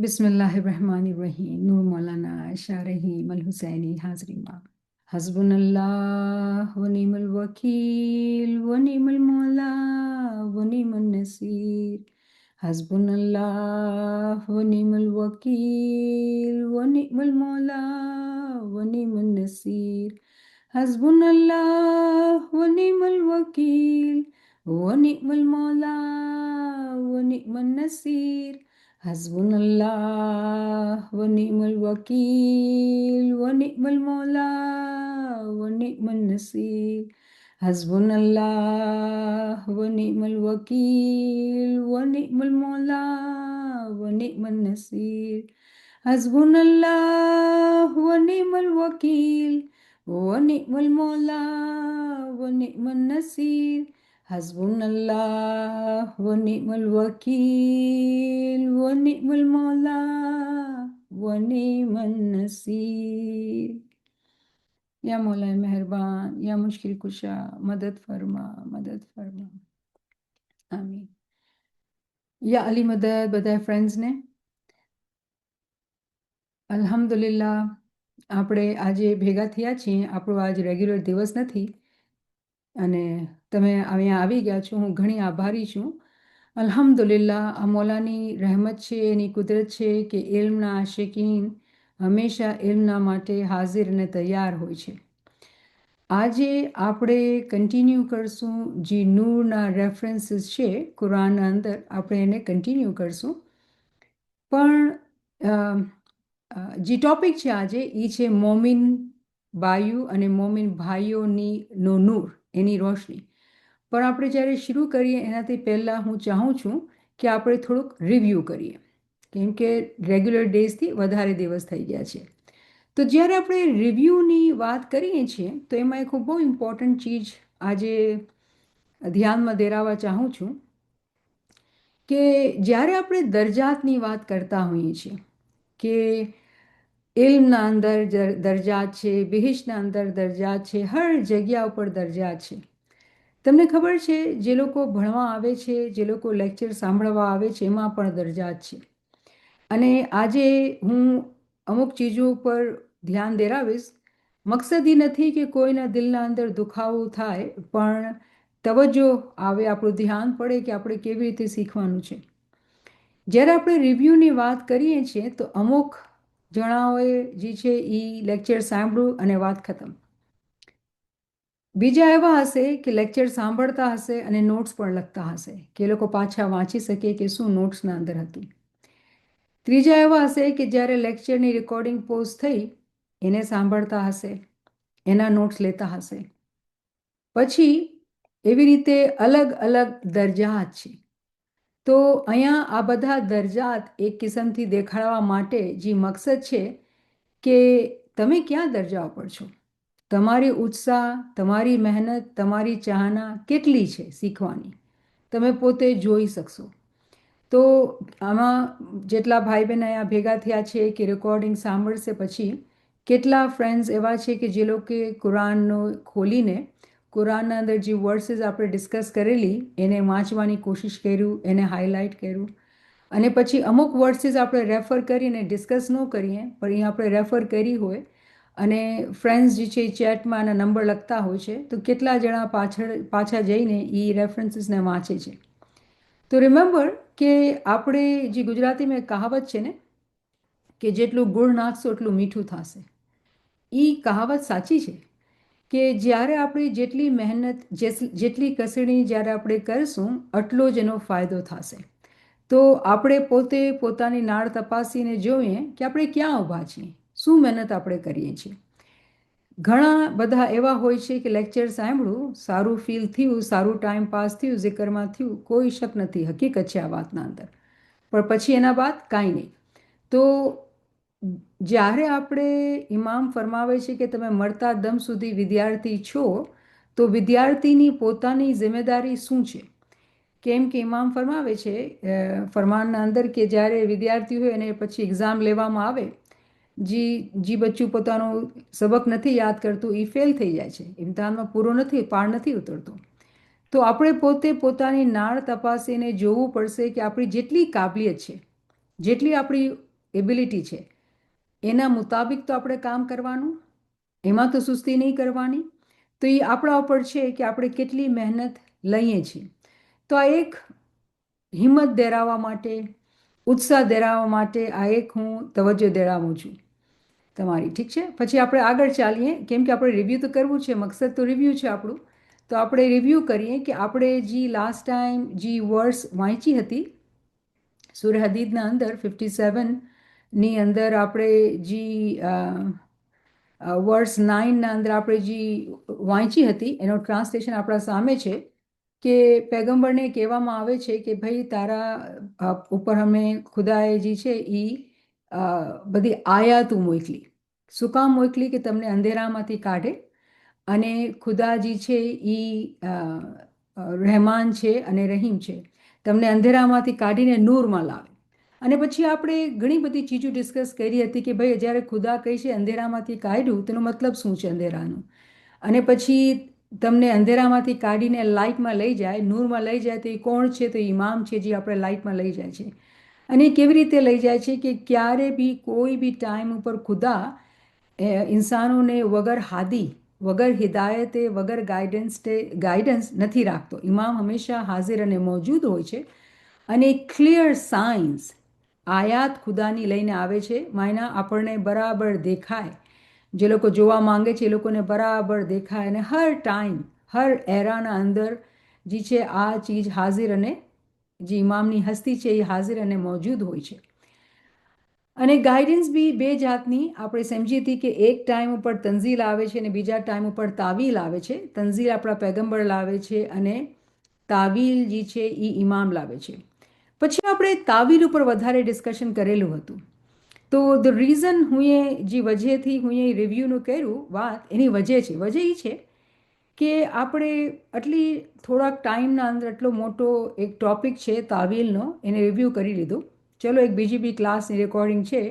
बिस्मिल्लाहिर्रहमानिर्रहीम। नूर मौलाना शारही मल हुसैनी हाजरी माँ। हस्बुनल्लाह व निअमल वकील व निअमल मौला व निअमन नसीर। हस्बुनल्लाह व निअमल वकील व निअमल मौला व निअमन नसीर। हस्बुनल्लाह व निअमल वकील व निअमल मौला व निअमन नसीर। हस्बुनल्लाह व निअमल वकील व निअमल मौला व निअमन नसीर। हस्बुनल्लाह व निअमल वकील व निअमल मौला व निअमन नसीर। हस्बुनल्लाह व निअमल वकील व निअमल मौला व निअमन नसीर। हस्बुनल्लाह व निअमल वकील व निअमल मौला व निअमन नसीर। या मौला मेहरबान, या मुश्किल कुशा, मदद फरमा, मदद फरमा। आमीन। या अली मदद બધા ફ્રેન્ડ્સને અલ્હમ્દુલિલ્લાહ આપણે આજે ભેગા થયા છીએ. આપણો આજ રેગ્યુલર દિવસ નથી અને તમે અહીંયા આવી ગયા છો. હું ઘણી આભારી છું. અલ્હમ્દુલિલ્લાહ, આ મૌલાની રહેમત છે, એની કુદરત છે કે ઇલ્મના આશિકીન હંમેશા ઇલ્મના માટે હાજર અને તૈયાર હોય છે. આજે આપણે કન્ટિન્યુ કરશું જે નૂરના રેફરન્સીસ છે કુરાનના અંદર, આપણે એને કન્ટિન્યુ કરશું. પણ જે ટોપિક છે આજે એ છે મોમિન બાયુ અને મોમિન ભાઈઓની નો નૂર, એની રોશની. પણ આપણે જ્યારે શરૂ કરીએ એનાથી પહેલાં હું ચાહું છું કે આપણે થોડુંક રિવ્યૂ કરીએ, કેમ કે રેગ્યુલર ડેઝથી વધારે દિવસ થઈ ગયા છે. તો જ્યારે આપણે રિવ્યૂની વાત કરીએ છીએ તો એમાં એક બહુ ઇમ્પોર્ટન્ટ ચીજ આજે ધ્યાનમાં દેરાવા ચાહું છું કે જ્યારે આપણે દરજાતની વાત કરતા હોઈએ છીએ કે ઇલ્મના અંદર દરજાત છે, બિહિશના અંદર દરજાત છે, હર જગ્યા ઉપર દરજાત છે. તમને ખબર છે જે લોકો ભણવા આવે છે, જે લોકો લેક્ચર સાંભળવા આવે છે, એમાં પણ દરજાત છે. અને આજે હું અમુક ચીજો ઉપર ધ્યાન દેરાવીશ. મકસદ એ નથી કે કોઈના દિલના અંદર દુખાવો થાય, પણ તવજ્જો આવે, આપણું ધ્યાન પડે કે આપણે કેવી રીતે શીખવાનું છે. જ્યારે આપણે રિવ્યૂની વાત કરીએ છીએ તો અમુક જણાઓએ જે છે એ લેક્ચર સાંભળ્યું અને વાત ખતમ. બીજા એવા હશે કે લેક્ચર સાંભળતા હશે અને નોટ્સ પણ લખતા હશે કે એ લોકો પાછા વાંચી શકે કે શું નોટ્સના અંદર હતું. ત્રીજા એવા હશે કે જ્યારે લેક્ચરની રેકોર્ડિંગ પોઝ થઈ એને સાંભળતા હશે, એના નોટ્સ લેતા હશે. પછી એવી રીતે અલગ અલગ દરજાત છે. તો અહીંયા આ બધા દરજાત એક કિસ્મથી દેખાડવા માટે જે મકસદ છે કે તમે ક્યાં દરજા ઉપર છો, તમારી ઉત્સાહ, તમારી મહેનત, તમારી ચાહના કેટલી છે શીખવાની, તમે પોતે જોઈ શકશો. તો આમાં જેટલા ભાઈ બહેન અહીંયા ભેગા થયા છે કે રેકોર્ડિંગ સાંભળશે, પછી કેટલા ફ્રેન્ડ્સ એવા છે કે જે લોકો કુરાનનો ખોલીને કુરાનના અંદર જે વર્ડ્સ આપણે ડિસ્કસ કરેલી એને વાંચવાની કોશિશ કર્યું, એને હાઇલાઇટ કર્યું. અને પછી અમુક વર્ડ્સીસ આપણે રેફર કરીને ડિસ્કસ ન કરીએ પણ એ આપણે રેફર કરી હોય અને ફ્રેન્ડ્સ જે છે એ ચેટમાં એના નંબર લખતા હોય છે, તો કેટલા જણા પાછા જઈને એ રેફરન્સીસને વાંચે છે. તો રિમેમ્બર કે આપણે જે ગુજરાતીમાં કહાવત છે ને કે જેટલું ગુળ નાખશો એટલું મીઠું થશે, એ કહાવત સાચી છે કે જ્યારે આપણે જેટલી મહેનત, જેટલી કસણી જ્યારે આપણે કરીશું એટલો જ એનો ફાયદો થશે. તો આપણે પોતે પોતાની નાળ તપાસીને જોઈએ કે આપણે ક્યાં ઊભા છીએ, શું મહેનત આપણે કરીએ છીએ. ઘણા બધા એવા હોય છે કે લેક્ચર સાંભળ્યું, સારું ફીલ થયું, સારું ટાઈમ પાસ થયું, જિકરમાં થયું, કોઈ શક નથી, હકીકત છે આ વાતના અંદર. પણ પછી એના બાદ કાંઈ નહીં. તો જ્યારે આપણે ઇમામ ફરમાવે છે કે તમે મરતા દમ સુધી વિદ્યાર્થી છો, તો વિદ્યાર્થીની પોતાની જિમ્મેદારી શું છે? કેમ કે ઇમામ ફરમાવે છે ફરમાનના અંદર કે જ્યારે વિદ્યાર્થી હોય અને પછી એક્ઝામ લેવામાં આવે, જે બચ્ચું પોતાનું સબક નથી યાદ કરતું એ ફેલ થઈ જાય છે, ઇમ્તિહાનમાં પૂરો નથી, પાર નથી ઉતરતો. તો આપણે પોતે પોતાની નાળ તપાસીને જોવું પડશે કે આપણી જેટલી કાબલિયત છે, જેટલી આપણી એબિલિટી છે એના મુતાબિક તો આપણે કામ કરવાનું, એમાં તો સુસ્તી નહીં કરવાની. તો એ આપણા ઉપર છે કે આપણે કેટલી મહેનત લઈએ છીએ. તો આ એક હિંમત દેરાવવા માટે, ઉત્સાહ દેરાવવા માટે આ એક હું તવજ્જો દેરાવું છું તમારી. ઠીક છે, પછી આપણે આગળ ચાલીએ, કેમ કે આપણે રિવ્યૂ તો કરવું છે, મકસદ તો રિવ્યૂ છે આપણું. તો આપણે રિવ્યૂ કરીએ કે આપણે જે લાસ્ટ ટાઈમ જે વર્ડ્સ વાંચી હતી સૂર હદીદના અંદર 57ની અંદર આપણે જે વર્સ 9ના અંદર આપણે જે વાંચી હતી એનો ટ્રાન્સલેશન આપણા સામે છે કે પેગમ્બરને કહેવામાં આવે છે કે ભાઈ તારા ઉપર અમે ખુદાએ જે છે એ બધી આયાતો મોકલી. શું કામ મોકલી? કે તમને અંધેરામાંથી કાઢે, અને ખુદાજી છે એ રહેમાન છે અને રહીમ છે, તમને અંધેરામાંથી કાઢીને નૂરમાં લાવે. અને પછી આપણે ઘણી બધી ચીજો ડિસ્કસ કરી હતી કે ભાઈ જ્યારે ખુદા કહે છે અંધેરામાંથી કાઢ્યું તેનો મતલબ શું છે અંધેરાનું, અને પછી તમને અંધેરામાંથી કાઢીને લાઇટમાં લઈ જાય, નૂરમાં લઈ જાય, તો એ કોણ છે? તો ઇમામ છે જે આપણે લાઇટમાં લઈ જાય છે. અને કેવી રીતે લઈ જાય છે કે ક્યારે બી કોઈ બી ટાઈમ ઉપર ખુદા ઇન્સાનોને વગર હાદી, વગર હિદાયતે, વગર ગાઈડન્સ નથી રાખતો. ઇમામ હંમેશા હાજર અને મોજૂદ હોય છે, અને ક્લિયર સાઇન્સ આયાત ખુદાની લઈને આવે છે. માયના આપણને બરાબર દેખાય, જે લોકો જોવા માંગે છે એ લોકોને બરાબર દેખાય, અને હર ટાઈમ હર એરાના અંદર જે છે આ ચીજ હાજર અને જે ઇમામની હસ્તી છે એ હાજર અને મોજૂદ હોય છે. અને ગાઈડન્સ બી બે જાતની આપણે સમજી હતી કે એક ટાઈમ ઉપર તંઝીલ આવે છે અને બીજા ટાઈમ ઉપર તાવીલ આવે છે. તંઝીલ આપણા પેગમ્બર લાવે છે અને તાવીલ જે છે એ ઇમામ લાવે છે. પછી આપણે તાવીલ ઉપર વધારે ડિસ્કશન કરેલું હતું. તો ધ રીઝન હું જે વજહથી હું એ રિવ્યૂનું કર્યું વાત, એની વજહ છે. વજહ એ છે કે આપણે આટલી થોડાક ટાઈમના અંદર આટલો મોટો એક ટોપિક છે તાવીલનો, એને રિવ્યૂ કરી લીધું. ચલો, એક બીજી બી ક્લાસની રેકોર્ડિંગ છે,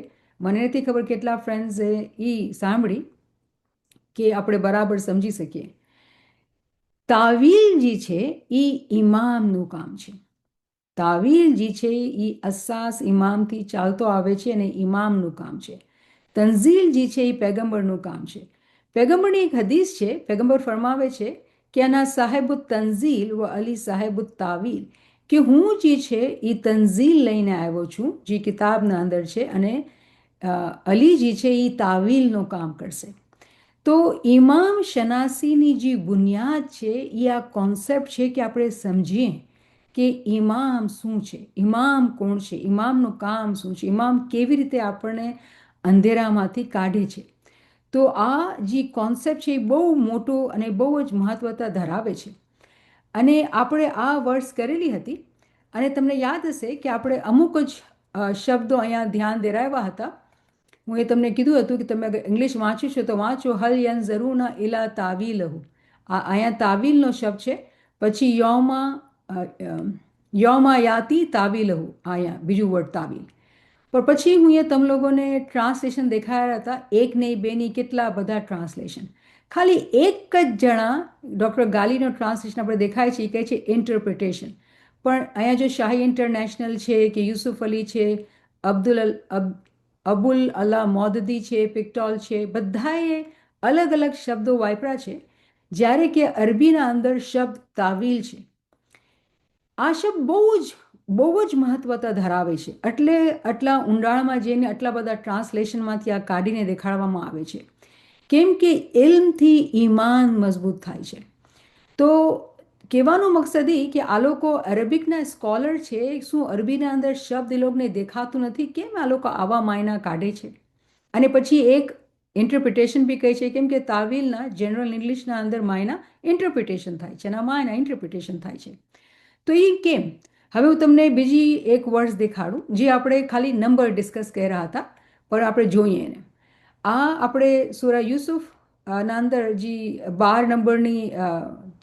મને નથી ખબર કેટલા ફ્રેન્ડ્સે એ સાંભળી કે આપણે બરાબર સમજી શકીએ. તાવીલ જે છે એ ઇમામનું કામ છે. તાવીલ જે છે એ અસાસ ઇમામથી ચાલતો આવે છે અને ઇમામનું કામ છે. તંઝીલ જે છે એ પેગમ્બરનું કામ છે. પેગમ્બરની એક હદીસ છે, પેગમ્બર ફરમાવે છે કે આના સાહેબુ તંઝીલ વ અલી સાહેબુ તાવીલ, કે હું જે છે એ તંઝીલ લઈને આવ્યો છું જે કિતાબના અંદર છે, અને અલી જે છે એ તાવીલનું કામ કરશે. તો ઇમામ શનાસીની જે બુનિયાદ છે એ આ કોન્સેપ્ટ છે કે આપણે સમજીએ કે ઇમામ શું છે, ઇમામ કોણ છે, ઇમામનું કામ શું છે, ઇમામ કેવી રીતે આપણને અંધેરામાંથી કાઢે છે. તો આ જે કોન્સેપ્ટ છે એ બહુ મોટો અને બહુ જ મહત્વતા ધરાવે છે. અને આપણે આ વર્ષ કરેલી હતી, અને તમને યાદ હશે કે આપણે અમુક જ શબ્દો અહીંયા ધ્યાન દેરાવ્યા હતા. હું એ તમને કીધું હતું કે તમે અગર ઇંગ્લિશ વાંચ્યું છે તો વાંચો, હલ યનઝરૂના ઇલા તાવીલહુ. અહીંયા તાવીલનો શબ્દ છે. પછી યૌમા યાતી તાવીલહુ, અહીંયા બીજું વર્ડ તાવીલ. પણ પછી હું એ તમ લોકોને ટ્રાન્સલેશન દેખાયા હતા, એક નહીં બે નહીં, કેટલા બધા ટ્રાન્સલેશન. ખાલી એક જ જણા ડૉક્ટર ગાલીનો ટ્રાન્સલેશન આપણે દેખાય છે, એ કહે છે ઇન્ટરપ્રિટેશન. પણ અહીંયા જો શાહી ઇન્ટરનેશનલ છે કે યુસુફ અલી છે, અબુલ અલા મોદદી છે, પિક્ટોલ છે, બધાએ અલગ અલગ શબ્દો વાપર્યા છે. જ્યારે કે અરબીના અંદર શબ્દ તાવીલ છે. આ શબ્દ બહુ જ મહત્વતા ધરાવે છે, એટલે આટલા ઊંડાણમાં જઈને આટલા બધા ટ્રાન્સલેશનમાંથી આ કાઢીને દેખાડવામાં આવે છે. કેમ કે ઇલ્મથી ઈમાન મજબૂત થાય છે. તો કહેવાનો મકસદ એ કે આ લોકો અરેબિકના સ્કોલર છે, શું અરબીના અંદર શબ્દ એ લોકોને દેખાતું નથી? કેમ આ લોકો આવા માયના કાઢે છે? અને પછી એક ઇન્ટરપ્રિટેશન બી કહે છે, કેમ કે તાવીલના જનરલ ઇંગ્લિશના અંદર માયના ઇન્ટરપ્રિટેશન થાય છે, અને માયના ઇન્ટરપ્રિટેશન થાય છે. તો એ કેમ? હવે હું તમને બીજી એક વર્ડ્સ દેખાડું જે આપણે ખાલી નંબર ડિસ્કસ કર્યા હતા, પણ આપણે જોઈએ એને. આ આપણે સૂરા યુસુફ ના અંદર જે 12 નંબરની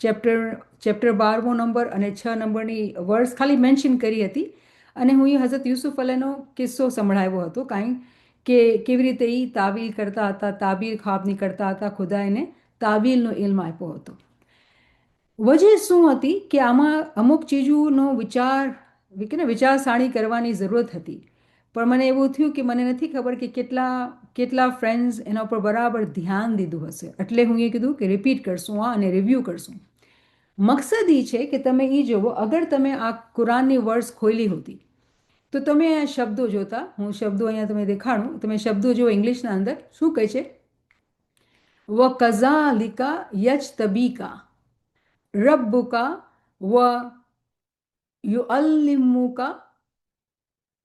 ચેપ્ટર 12મો નંબર અને 6 નંબરની વર્ડ્સ ખાલી મેન્શન કરી હતી, અને હું એ હઝરત યુસુફ અલૈનો કિસ્સો સંભળાવ્યો હતો, કાંઈ કે કેવી રીતે એ તાવીલ કરતા હતા, તાબીર ખ્વાબની કરતા હતા, ખુદા એને તાવીલનો ઇલ્મ આપ્યો હતો. વજહ શું હતી કે આમાં અમુક ચીજોનો વિચારસાણી કરવાની જરૂરત હતી. પણ મને એવું થયું કે મને નથી ખબર કે કેટલા કેટલા ફ્રેન્ડ્સ એના ઉપર બરાબર ધ્યાન દીધું હશે, એટલે હું એ કીધું કે રિપીટ કરશું આ અને રિવ્યૂ કરશું. મકસદ એ છે કે તમે એ જુઓ, અગર તમે આ કુરાનની વર્સ ખોલી હોતી તો તમે આ શબ્દો જોતા, હું શબ્દો અહીંયા તમે દેખાડું, તમે શબ્દો જો ઇંગ્લિશના અંદર શું કહે છે, વ કઝાલિકા યજતબીકા રબ્બુકા વ યુઅલ્લિમુકા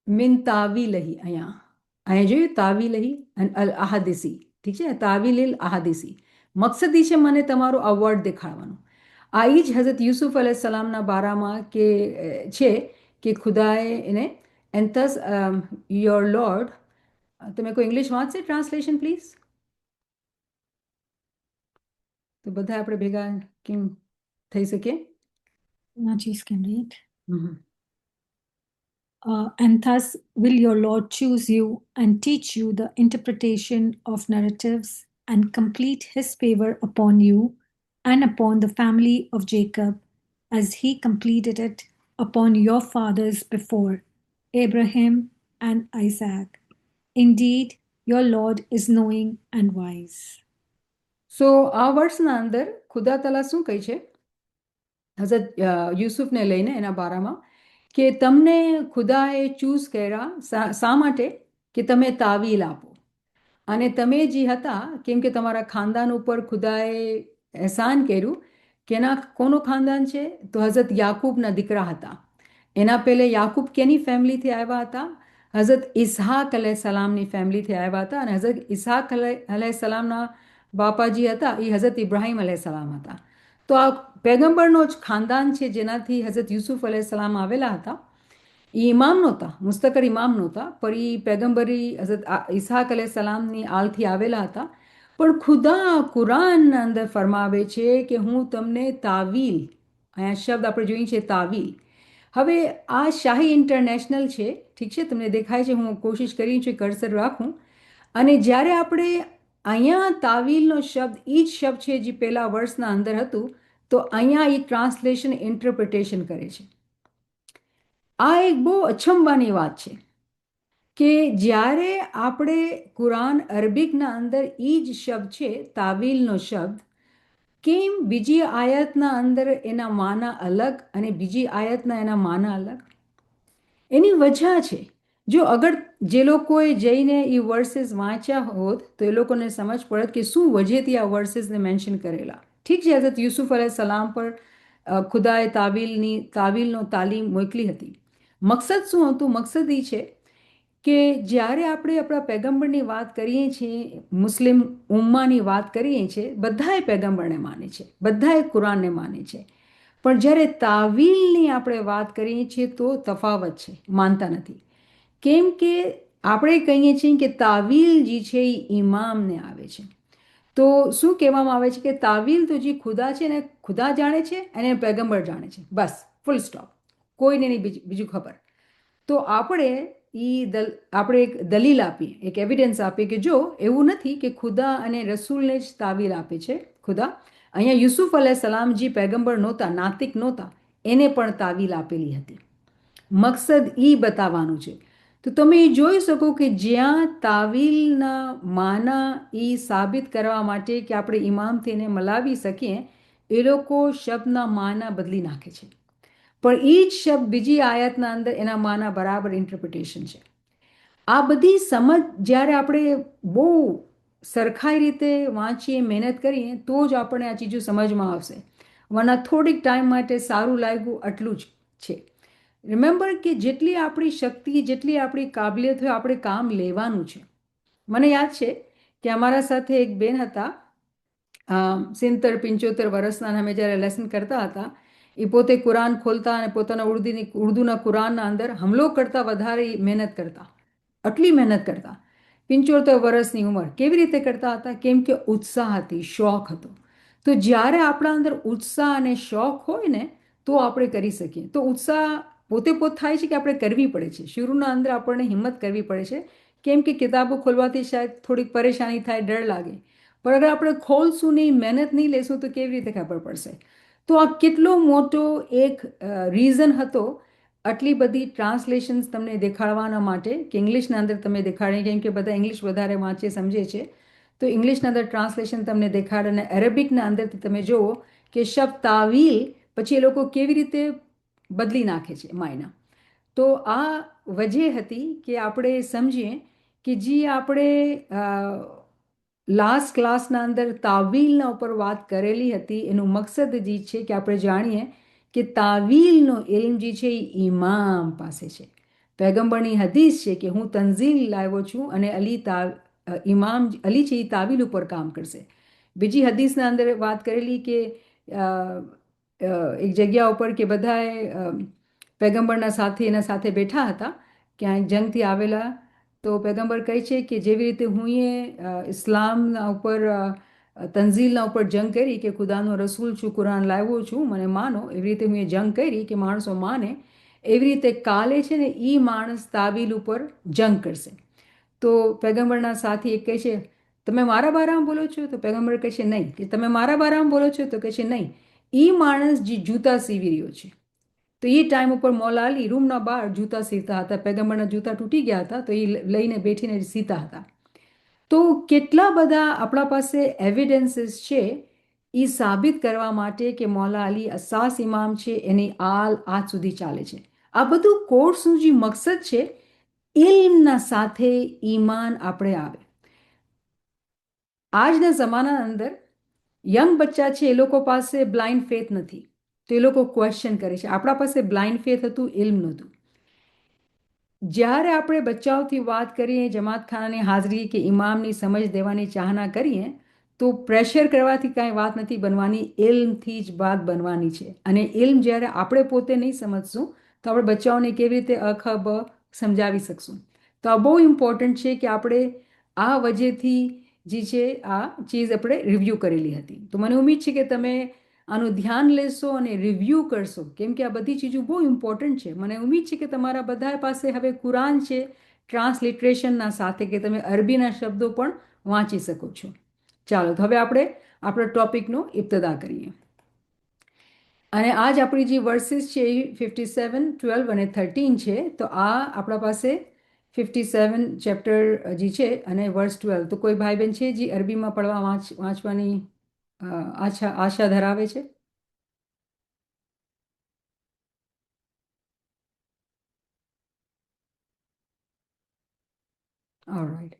મિન તાવીલહી. અહીંયા જોયું તાવીલહી અને અલ અહાદિસી, ઠીક છે, તાવીલિલ અહાદિસી. મકસદ એ છે મને તમારો આ વર્ડ દેખાડવાનું. આ એ જ હઝરત યુસુફ અલૈહિ સલામના બારામાં કે છે કે ખુદાએ એને એન્ડ thus યોર લોર્ડ. તમે કોઈ ઇંગ્લિશ વાંચશે ટ્રાન્સલેશન પ્લીઝ? તો બધા આપણે ભેગા કેમ થઈ શકે? Najis can read. Hmm. And thus will your Lord choose you and teach you the interpretation of narratives and complete his favor upon you and upon the family of Jacob, as he completed it upon your fathers before, Abraham and Isaac. Indeed, your Lord is knowing and wise. સો આ વર્ષના અંદર ખુદા તઆલા શું કહે છે હઝરત યુસુફને લઈને એના બારામાં, કે તમને ખુદાએ ચૂઝ કર્યા શા માટે? કે તમે તાવીલ આપો. અને તમે જે હતા, કેમ કે તમારા ખાનદાન ઉપર ખુદાએ એહસાન કર્યું કે એના કોનું ખાનદાન છે? તો હઝરત યાકૂબના દીકરા હતા. એના પહેલે યાકૂબ કેની ફેમિલીથી આવ્યા હતા? હઝરત ઇસ્હાક અલૈહિસ્સલામની ફેમિલીથી આવ્યા હતા. અને હઝરત ઇસ્હાક અલૈહિસ્સલામના બાપાજી હતા એ હઝરત ઇબ્રાહીમ અલૈહિસ્સલામ હતા. તો આ પેગમ્બરનો જ ખાનદાન છે જેનાથી હઝરત યુસુફ અલૈહિસ્સલામ આવેલા હતા. એ ઇમામ નહોતા, મુસ્તકર ઇમામ નહોતા, પણ એ પેગમ્બરી હઝરત ઇસ્હાક અલૈહિસ્સલામની આલથી આવેલા હતા. પણ ખુદા કુરાનના અંદર ફરમાવે છે કે હું તમને તાવીલ, અહીંયા શબ્દ આપણે જોઈએ છે તાવીલ. હવે આ શાહી ઇન્ટરનેશનલ છે, ઠીક છે, તમને દેખાય છે, હું કોશિશ કરી છે કર્સર રાખું. અને જ્યારે આપણે અહીંયા તાવીલનો શબ્દ એ જ શબ્દ છે જે પહેલા વર્ષના અંદર હતું, તો અહીંયા એ ટ્રાન્સલેશન ઇન્ટરપ્રિટેશન કરે છે. આ એક બહુ અચંબાની વાત છે કે જ્યારે આપણે કુરાન અરબિકના અંદર એ જ શબ્દ છે તાવીલનો શબ્દ, કેમ બીજી આયતના અંદર એના માના અલગ અને બીજી આયતના એના માના અલગ? એની વજહ છે. જો અગર જે લોકોએ જઈને એ વર્सेस વાંચ્યા હોત તો એ લોકોને સમજ પડત કે શું વજહથી આ વર્सेसને મેન્શન કરેલા. ઠીક છે, હઝરત યુસુફ અલૈહિસ્સલામ પર ખુદાએ તાવીલનો તાલીમ મોકલી હતી. મકસદ શું હતું? મકસદ એ છે કે જ્યારે આપણે આપણા પેગમ્બરની વાત કરીએ છીએ, મુસ્લિમ ઉમ્માની વાત કરીએ છીએ, બધાએ પેગમ્બરને માને છે, બધાએ કુરાનને માને છે, પણ જ્યારે તાવીલની આપણે વાત કરીએ છીએ તો તફાવત છે, માનતા નથી. કેમ કે આપણે કહીએ છીએ કે તાવીલ જે છે એ ઇમામને આવે છે. તો શું કહેવામાં આવે છે કે તાવીલ તો જે ખુદા છે ને ખુદા જાણે છે અને પેગમ્બર જાણે છે, બસ ફૂલ સ્ટોપ, કોઈને નહીં બીજું ખબર. તો આપણે આપણે એક દલીલ આપીએ, એક એવિડન્સ આપીએ કે જો એવું નથી કે ખુદા અને રસૂલને જ તાવીલ આપે છે ખુદા. અહીંયા યુસુફ અલૈહિસ્સલામ જે પેગમ્બર નહોતા, નાતિક નહોતા, એને પણ તાવીલ આપેલી હતી. મકસદ એ બતાવવાનું છે. તો તમે એ જોઈ શકો કે જ્યાં તાવીલના માના એ સાબિત કરવા માટે કે આપણે ઇમામથી એને મલાવી શકીએ, એ લોકો શબ્દના માના બદલી નાખે છે. પણ એ જ શબ્દ બીજી આયતના અંદર એના માના બરાબર ઇન્ટરપ્રિટેશન છે. આ બધી સમજ જ્યારે આપણે બહુ સરખાઈ રીતે વાંચીએ, મહેનત કરીએ, તો જ આપણને આ ચીજો સમજમાં આવશે. વરના થોડીક ટાઈમ માટે સારું લાગ્યું આટલું જ છે. રિમેમ્બર કે જેટલી આપણી શક્તિ, જેટલી આપણી કાબલિયત હોય, આપણે કામ લેવાનું છે. મને યાદ છે કે અમારા સાથે એક બેન હતા, 70-75 વર્ષના. અમે જ્યારે લેસન કરતા હતા, એ પોતે કુરાન ખોલતા અને પોતાના ઉર્દુના કુરાનના અંદર હમલો કરતા વધારે મહેનત કરતા, આટલી મહેનત કરતા. 75 વર્ષની ઉંમર. કેવી રીતે કરતા હતા? કેમ કે ઉત્સાહ હતી, શોખ હતો. તો જ્યારે આપણા અંદર ઉત્સાહ અને શોખ હોય ને તો આપણે કરી શકીએ. તો ઉત્સાહ પોતે થાય છે કે આપણે કરવી પડે છે. શરૂના અંદર આપણને હિંમત કરવી પડે છે, કેમ કે કિતાબો ખોલવાથી શાયદ થોડીક પરેશાની થાય, ડર લાગે. પણ અગર આપણે ખોલશું નહીં, મહેનત નહીં લેશું તો કેવી રીતે ખબર પડશે? તો આ કેટલો મોટો એક રીઝન હતો આટલી બધી ટ્રાન્સલેશન્સ તમને દેખાડવાના માટે કે ઇંગ્લિશના અંદર તમે દેખાડે, કેમ કે બધા ઇંગ્લિશ વધારે વાંચે સમજે છે, તો ઇંગ્લિશના અંદર ટ્રાન્સલેશન તમને દેખાડે અને અરેબિકના અંદરથી તમે જુઓ કે શબ્દ તાવીલ પછી એ લોકો કેવી રીતે બદલી નાખે છે માયના. તો આ વજહ હતી કે આપણે સમજીએ કે જે આપણે લાસ્ટ ક્લાસના અંદર તાવીલના ઉપર વાત કરેલી હતી, એનું મકસદ જે છે કે આપણે જાણીએ કે તાવીલનો ઇલ્મ જે છે એ ઇમામ પાસે છે. પૈગંબરની હદીસ છે કે હું તંઝીલ લાવ્યો છું અને ઇમામ અલી છે એ તાવીલ ઉપર કામ કરશે. બીજી હદીસના અંદર વાત કરેલી કે એક જગ્યા ઉપર કે બધાએ પૈગંબરના સાથે એના સાથે બેઠા હતા ક્યાંય જંગથી આવેલા, તો પૈગંબર કહે છે કે જેવી રીતે હું ઇસ્લામના ઉપર તંઝીલના ઉપર જંગ કરી કે ખુદાનો રસૂલ છું, કુરાન લાવ્યો છું, મને માનો, એવી રીતે હું જંગ કરી કે માણસો માને, એવી રીતે કાલે છે ને એ માણસ તાવીલ ઉપર જંગ કરશે. તો પૈગંબરના સાથી એક કહે છે તમે મારા બારામાં બોલો છો? તો પૈગંબર કહે છે નહીં. કે તમે મારા બારામાં બોલો છો? તો કહે છે નહીં, એ માણસ જે જૂતા સીવી રહ્યો છે. તો એ ટાઈમ ઉપર મૌલા અલી રૂમના બહાર જૂતા સીવતા હતા. પૈગંબરના જૂતા તૂટી ગયા હતા તો એ લઈને બેઠીને સીતા હતા. તો કેટલા બધા આપણા પાસે એવિડન્સીસ છે એ સાબિત કરવા માટે કે મૌલા અલી અસાસ ઇમામ છે, એની આજ સુધી ચાલે છે. આ બધું કોર્સનું જે મકસદ છે, ઇલ્મના સાથે ઈમાન આપણે આવે. આજના જમાનાના અંદર યંગ બચ્ચા છે એ લોકો પાસે બ્લાઇન્ડ ફેથ નથી, તો એ લોકો ક્વેશ્ચન કરે છે. આપણા પાસે બ્લાઇન્ડ ફેથ હતું, ઇલ્મ નહોતું. જ્યારે આપણે બચ્ચાઓથી વાત કરીએ, જમાતખાનાની હાજરી કે ઇમામની સમજ દેવાની ચાહના કરીએ, તો પ્રેશર કરવાથી કાંઈ વાત નથી બનવાની, ઇલ્મથી જ વાત બનવાની છે. અને ઇલ્મ જ્યારે આપણે પોતે નહીં સમજશું તો આપણે બચ્ચાઓને કેવી રીતે અખ બ સમજાવી શકશું. તો આ બહુ ઇમ્પોર્ટન્ટ છે કે આપણે આ વજહથી જે છે આ ચીજ આપણે રિવ્યૂ કરેલી હતી. તો મને ઉમ્મીદ છે કે તમે આનું ધ્યાન લેશો અને રિવ્યૂ કરશો, કેમ કે આ બધી ચીજો બહુ ઇમ્પોર્ટન્ટ છે. મને ઉમ્મીદ છે કે તમારા બધા પાસે હવે કુરાન છે ટ્રાન્સલિટરેશનના સાથે, કે તમે અરબીના શબ્દો પણ વાંચી શકો છો. ચાલો તો હવે આપણે આપણા ટોપિકનો ઇબ્તદા કરીએ. અને આજ આપણી જે વર્સિસ છે એ 57, 12 અને 13 છે. તો આ આપણા પાસે 57 ચેપ્ટર જે છે અને વર્સ 12. તો કોઈ ભાઈ બહેન છે જે અરબીમાં પડવા વાંચવાની આશા ધરાવે છે? ઓલરાઈટ,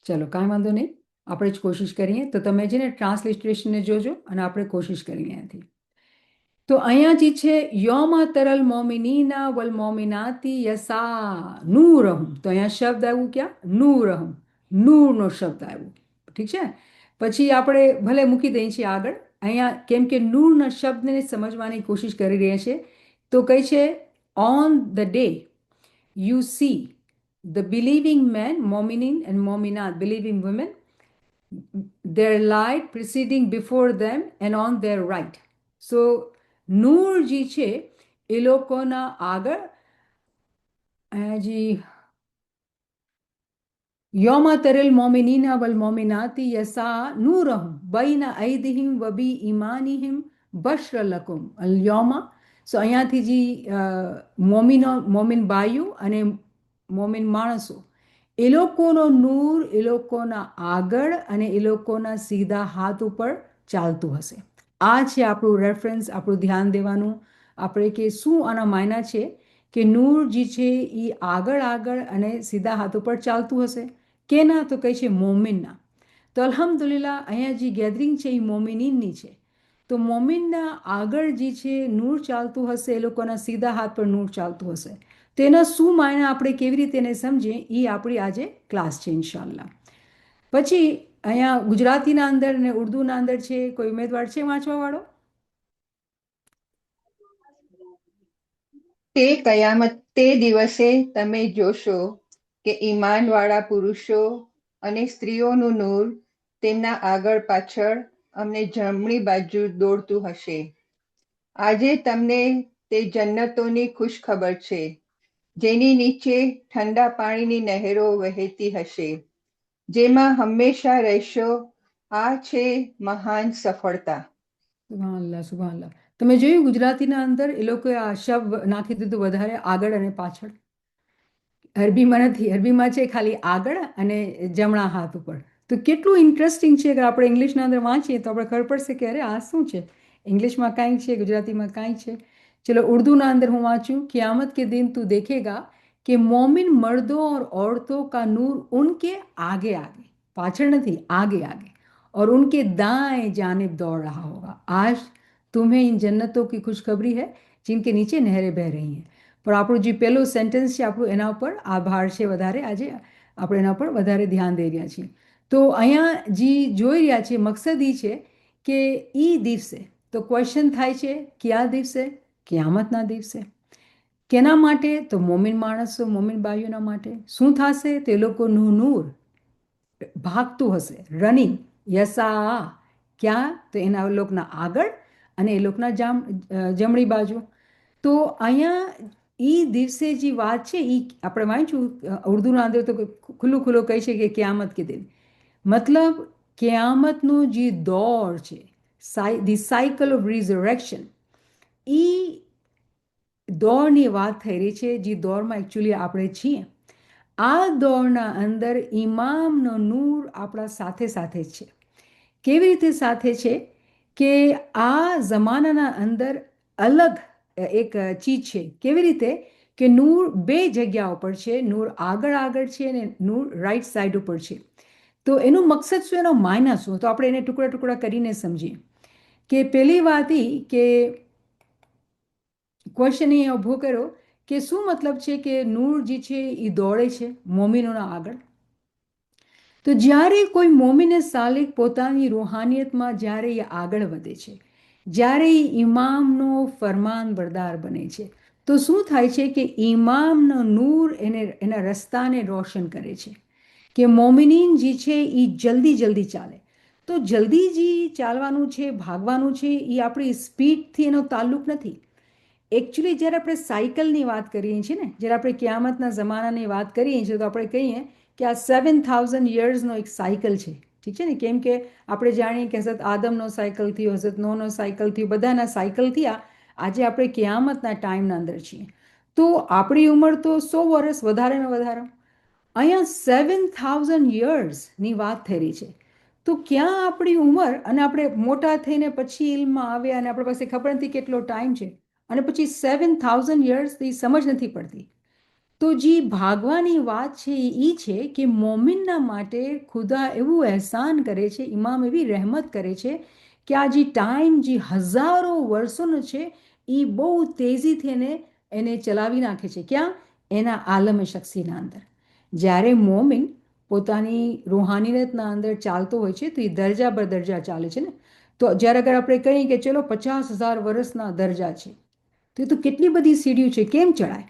ચલો કાંઈ વાંધો નહીં, આપણે જ કોશિશ કરીએ. તો તમે છે ને ટ્રાન્સલિટરેશનને જોજો અને આપણે કોશિશ કરીએ અહીંયાથી. તો અહીંયા જે છે યોમા તરલ મોમિનીના વલ મોમિનાતી યસા નૂરહમ, તો અહીંયા શબ્દ આવ્યું ક્યાં? નૂરહમ, નૂરનો શબ્દ આવ્યો. ઠીક છે. પછી આપણે ભલે મૂકી દઈએ છીએ આગળ. અહીંયા કેમ કે નૂરના શબ્દને સમજવાની કોશિશ કરી રહ્યા છે, તો કહે છે on the day you see the believing men, મોમિનિન એન્ડ મોમિનાત, believing women, their light preceding before them and on their right. So નૂર જે છે એ લોકોના આગળ, જી યોમા તરેલ મોમિનીના વલ મોમિનાતી યસા નૂરહમ બૈના ઐદિહિમ વબી ઈમાનિહિમ બશ્ર લકુમ અલ યોમા. સો અહીંયાથી જે મોમિન બાયુ અને મોમિન માણસો, એ લોકોનો નૂર એ લોકોના આગળ અને એ લોકોના સીધા હાથ ઉપર ચાલતું હશે. આ છે આપણું રેફરન્સ, આપણું ધ્યાન દેવાનું. આપણે કે શું આના માયના છે કે નૂર જે છે એ આગળ આગળ અને સીધા હાથ ઉપર ચાલતું હશે. કેના? તો કહે છે મોમિનના. તો અલ્હમ્દુલિલ્લાહ અહીંયા જે ગેધરિંગ છે એ મોમિનીનની છે. તો મોમિનના આગળ જે છે નૂર ચાલતું હશે, એ લોકોના સીધા હાથ પર નૂર ચાલતું હશે. તેના શું માયના આપણે કેવી રીતે એને સમજીએ એ આપણી આજે ક્લાસ છે ઇન્શાલ્લાહ. પછી અહીંયા ગુજરાતીના અંદર અને ઉર્દુના અંદર છે. કોઈ ઉમેદવાર છે વાંચવા વાળો? તે દિવસે તમે જોશો કે ઈમાનવાળા પુરુષો અને સ્ત્રીઓનું નૂર તેમના આગળ પાછળ અમને જમણી બાજુ દોડતું હશે. આજે તમને તે જન્નતોની ખુશખબર છે, જેની નીચે ઠંડા પાણીની નહેરો વહેતી હશે, જેમાં હંમેશા રહેશો. આ છે મહાન સફળતા. સુભાનઅલ્લાહ, સુભાનઅલ્લાહ. તમે જોયું ગુજરાતીના અંદર એ લોકોએ આ શબ્દ નાખી દીધું વધારે આગળ અને પાછળ. અરબીમાં નથી, અરબીમાં છે ખાલી આગળ અને જમણા હાથ ઉપર. તો કેટલું ઇન્ટરેસ્ટિંગ છે કે આપણે ઇંગ્લિશના અંદર વાંચીએ તો આપણે ખબર પડશે કે અરે આ શું છે, ઇંગ્લિશમાં કાંઈ છે, ગુજરાતીમાં કાંઈ છે. ચલો ઉર્દૂના અંદર હું વાંચું, क़यामत के दिन तू देखेगा कि मोमिन मर्दों और औरतों का नूर उनके आगे आगे, पाछड़ नहीं आगे आगे, और उनके दाएं जानिब दौड़ रहा होगा. आज तुम्हें इन जन्नतों की खुशखबरी है जिनके नीचे नहरें बह रही हैं. પણ આપણું જે પહેલું સેન્ટેન્સ છે આપણું એના ઉપર આભાર છે વધારે, આજે આપણે એના પર વધારે ધ્યાન દઈ રહ્યા છીએ. તો અહીંયા જે જોઈ રહ્યા છીએ મકસદ એ છે કે એ દિવસે, તો ક્વેશ્ચન થાય છે કયા દિવસે? क़यामतના દિવસે. કેના માટે? તો મોમિન માણસો, મોમિન બાઈઓના માટે. શું થશે? તે લોકોનું નૂર ભાગતું હશે, રનિંગ, યસા. ક્યાં? તો એના લોકોના આગળ અને એ લોકોના જમણી બાજુ. તો અહીંયા એ દિવસે જે વાત છે એ આપણે વાંચ્યું ઉર્દૂના અંદર તો ખુલ્લું ખુલ્લું કહે છે કે क़यामत के दिन, મતલબ क़यामतનું જે દોર છે, ધી સાયકલ ઓફ રિઝરેક્શન, એ દોરની વાત થઈ રહી છે, જે દોરમાં એકચ્યુઅલી આપણે છીએ. આ દોરના અંદર ઇમામનો નૂર આપણા સાથે સાથે છે. કેવી રીતે સાથે છે? કે આ જમાનાના અંદર અલગ એક ચીજ છે. કેવી રીતે? કે નૂર બે જગ્યા ઉપર છે, નૂર આગળ આગળ છે અને નૂર રાઈટ સાઈડ ઉપર છે. તો એનું મકસદ શું, એનો માયના શું? તો આપણે એને ટુકડા ટુકડા કરીને સમજીએ. કે પહેલી વાત એ કે ક્વેશ્ચન એ ઊભો કર્યો કે શું મતલબ છે કે નૂર જે છે એ દોડે છે મોમિનોના આગળ. તો જ્યારે કોઈ મોમિને સાલિક પોતાની રૂહાનિયતમાં જ્યારે એ આગળ વધે છે, જ્યારે એ ઇમામનો ફરમાન બરદાર બને છે, તો શું થાય છે કે ઇમામનો નૂર એના રસ્તાને રોશન કરે છે. કે મોમિનીન જે છે એ જલ્દી જલ્દી ચાલે. તો જલ્દી જે ચાલવાનું છે, ભાગવાનું છે, એ આપણી સ્પીડથી એનો તાલ્લુક નથી. એકચ્યુઅલી જ્યારે આપણે સાયકલની વાત કરીએ છીએ ને, જ્યારે આપણે क़યામતના જમાનાની વાત કરીએ છીએ, તો આપણે કહીએ કે આ 7000 યર્સનો એક સાયકલ છે. ઠીક છે ને? કેમ કે આપણે જાણીએ કે હઝરત આદમનો સાયકલ થયો, હઝરત નૂહનો સાયકલ થયો, બધાના સાયકલ થયા. આજે આપણે क़યામતના ટાઈમના અંદર છીએ. તો આપણી ઉંમર તો 100 વર્ષ વધારેમાં વધારે. અહીંયા 7000 યર્સની વાત થઈ રહી છે. તો ક્યાં આપણી ઉંમર, અને આપણે મોટા થઈને પછી ઇલ્મમાં આવ્યા અને આપણી પાસે ખબર નથી કેટલો ટાઈમ છે, અને પછી 7000 યર્સથી સમજ નથી પડતી. તો જે ભાગવાની વાત છે એ છે કે મોમિનના માટે ખુદા એવું અહેસાન કરે છે, ઇમામ એવી રહેમત કરે છે કે આ જે ટાઈમ જે હજારો વર્ષોનો છે એ બહુ તેજીથી એને ચલાવી નાખે છે. ક્યાં? એના આલમે શખ્સીના અંદર. જ્યારે મોમિન પોતાની રૂહાનિયતના અંદર ચાલતો હોય છે તો એ દરજા બર દરજા ચાલે છે ને. તો જ્યારે અગર આપણે કહીએ કે ચલો 50,000 વર્ષના દરજા છે, તો કેટલી બધી સીડીઓ છે, કેમ ચડાય?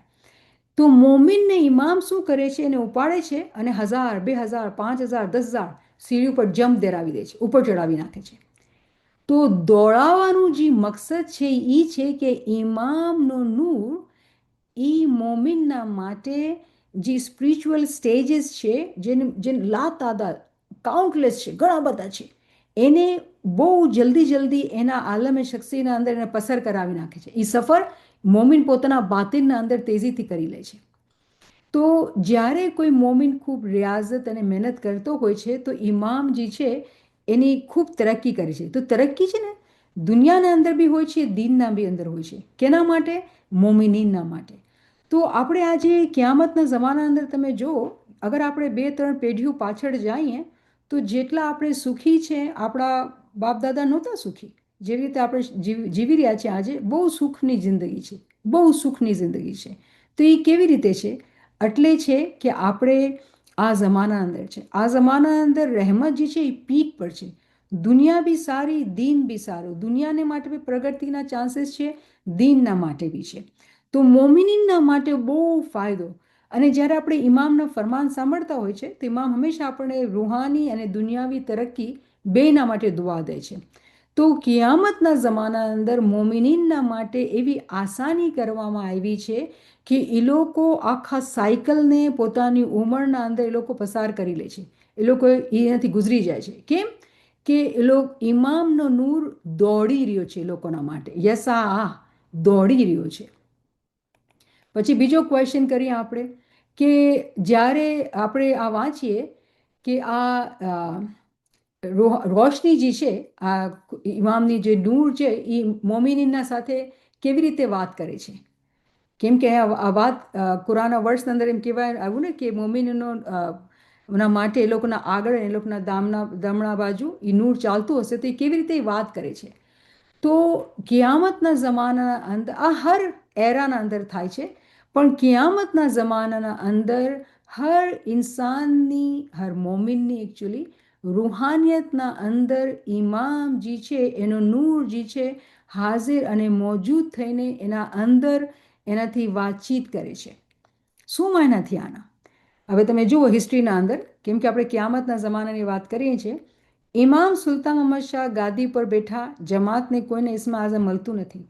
તો મોમિનને ઇમામ શું કરે છે? એને ઉપાડે છે અને 1000, 2000, 5000, 10,000 સીડી ઉપર જમ્પ દેરાવી દે છે, ઉપર ચડાવી નાખે છે. તો દોડાવવાનું જે મકસદ છે એ છે કે ઇમામનો નૂર એ મોમિનના માટે જે સ્પિરિચ્યુઅલ સ્ટેજીસ છે, જે લાતાદાદ કાઉન્ટલેસ છે, ઘણા બધા છે, એને બહુ જલ્દી જલ્દી એના આલમે શખ્સીના અંદર એને પસાર કરાવી નાખે છે. એ સફર મોમિન પોતાના બાતિનના અંદર તેજીથી કરી લે છે. તો જ્યારે કોઈ મોમિન ખૂબ રિયાઝત અને મહેનત કરતો હોય છે તો ઇમામ જે છે એની ખૂબ તરક્કી કરે છે. તો તરક્કી છે ને દુનિયાના અંદર બી હોય છે, દીનના બી અંદર હોય છે. કેના માટે? મોમિનીનના માટે. તો આપણે આજે क़યામતના જમાના અંદર તમે જુઓ, અગર આપણે 2-3 પેઢીઓ પાછળ જઈએ તો જેટલા આપણે સુખી છે, આપણા બાપ દાદા નહોતા સુખી. જેવી રીતે આપણે જીવી રહ્યા છીએ આજે, બહુ સુખની જિંદગી છે, બહુ સુખની જિંદગી છે. તો એ કેવી રીતે છે? એટલે છે કે આપણે આ જમાના અંદર છે, આ જમાના અંદર રહેમત જે છે એ પીક પર છે. દુનિયા બી સારી, દીન બી સારું. દુનિયાને માટે બી પ્રગતિના ચાન્સીસ છે, દીનના માટે બી છે. તો મોમિનીનના માટે બહુ ફાયદો. અને જ્યારે આપણે ઇમામના ફરમાન સાંભળતા હોય છે તો ઇમામ હંમેશા આપણને રૂહાની અને દુનિયાવી તરક્કી બેના માટે દુઆ દે છે. તો क़યામતના જમાના અંદર મોમિનીનના માટે એવી આસાની કરવામાં આવી છે કે એ લોકો આખા સાયકલને પોતાની ઉંમરના અંદર એ લોકો પસાર કરી લે છે. એ લોકો એનાથી ગુજરી જાય છે. કેમ? કે એ લોકો ઇમામનો નૂર દોડી રહ્યો છે એ લોકોના માટે. યસા દોડી રહ્યો છે. પછી બીજો ક્વેશ્ચન કરીએ આપણે કે જ્યારે આપણે આ વાંચીએ કે આ રોશની જે છે, આ ઇમામની જે નૂર છે એ મોમિનીના સાથે કેવી રીતે વાત કરે છે. કેમ કે આ વાત કુરાનના વર્ષની અંદર એમ કહેવાય આવ્યું ને કે મોમિનનો ના માટે એ લોકોના આગળ એ લોકોના દમણા બાજુ એ નૂર ચાલતું હશે તો એ કેવી રીતે વાત કરે છે. તો કિયામતના જમાનાના અંદર આ હર એરાના અંદર થાય છે, પણ કિયામતના જમાનાના અંદર હર ઇન્સાનની હર મોમિનની એકચ્યુઅલી રૂહાનિયતના અંદર ઇમામ જે છે એનો નૂર જે છે હાજર અને મોજૂદ થઈને એના અંદર એનાથી વાતચીત કરે છે. શું માયનાથી આના? હવે તમે જુઓ હિસ્ટ્રીના અંદર, કેમ કે આપણે કિયામતના જમાનાની વાત કરીએ છીએ. ઇમામ સુલતાન અહમદ શાહ ગાદી પર બેઠા, જમાતને કોઈને ઇસ્મા આઝમ મળતું નથી.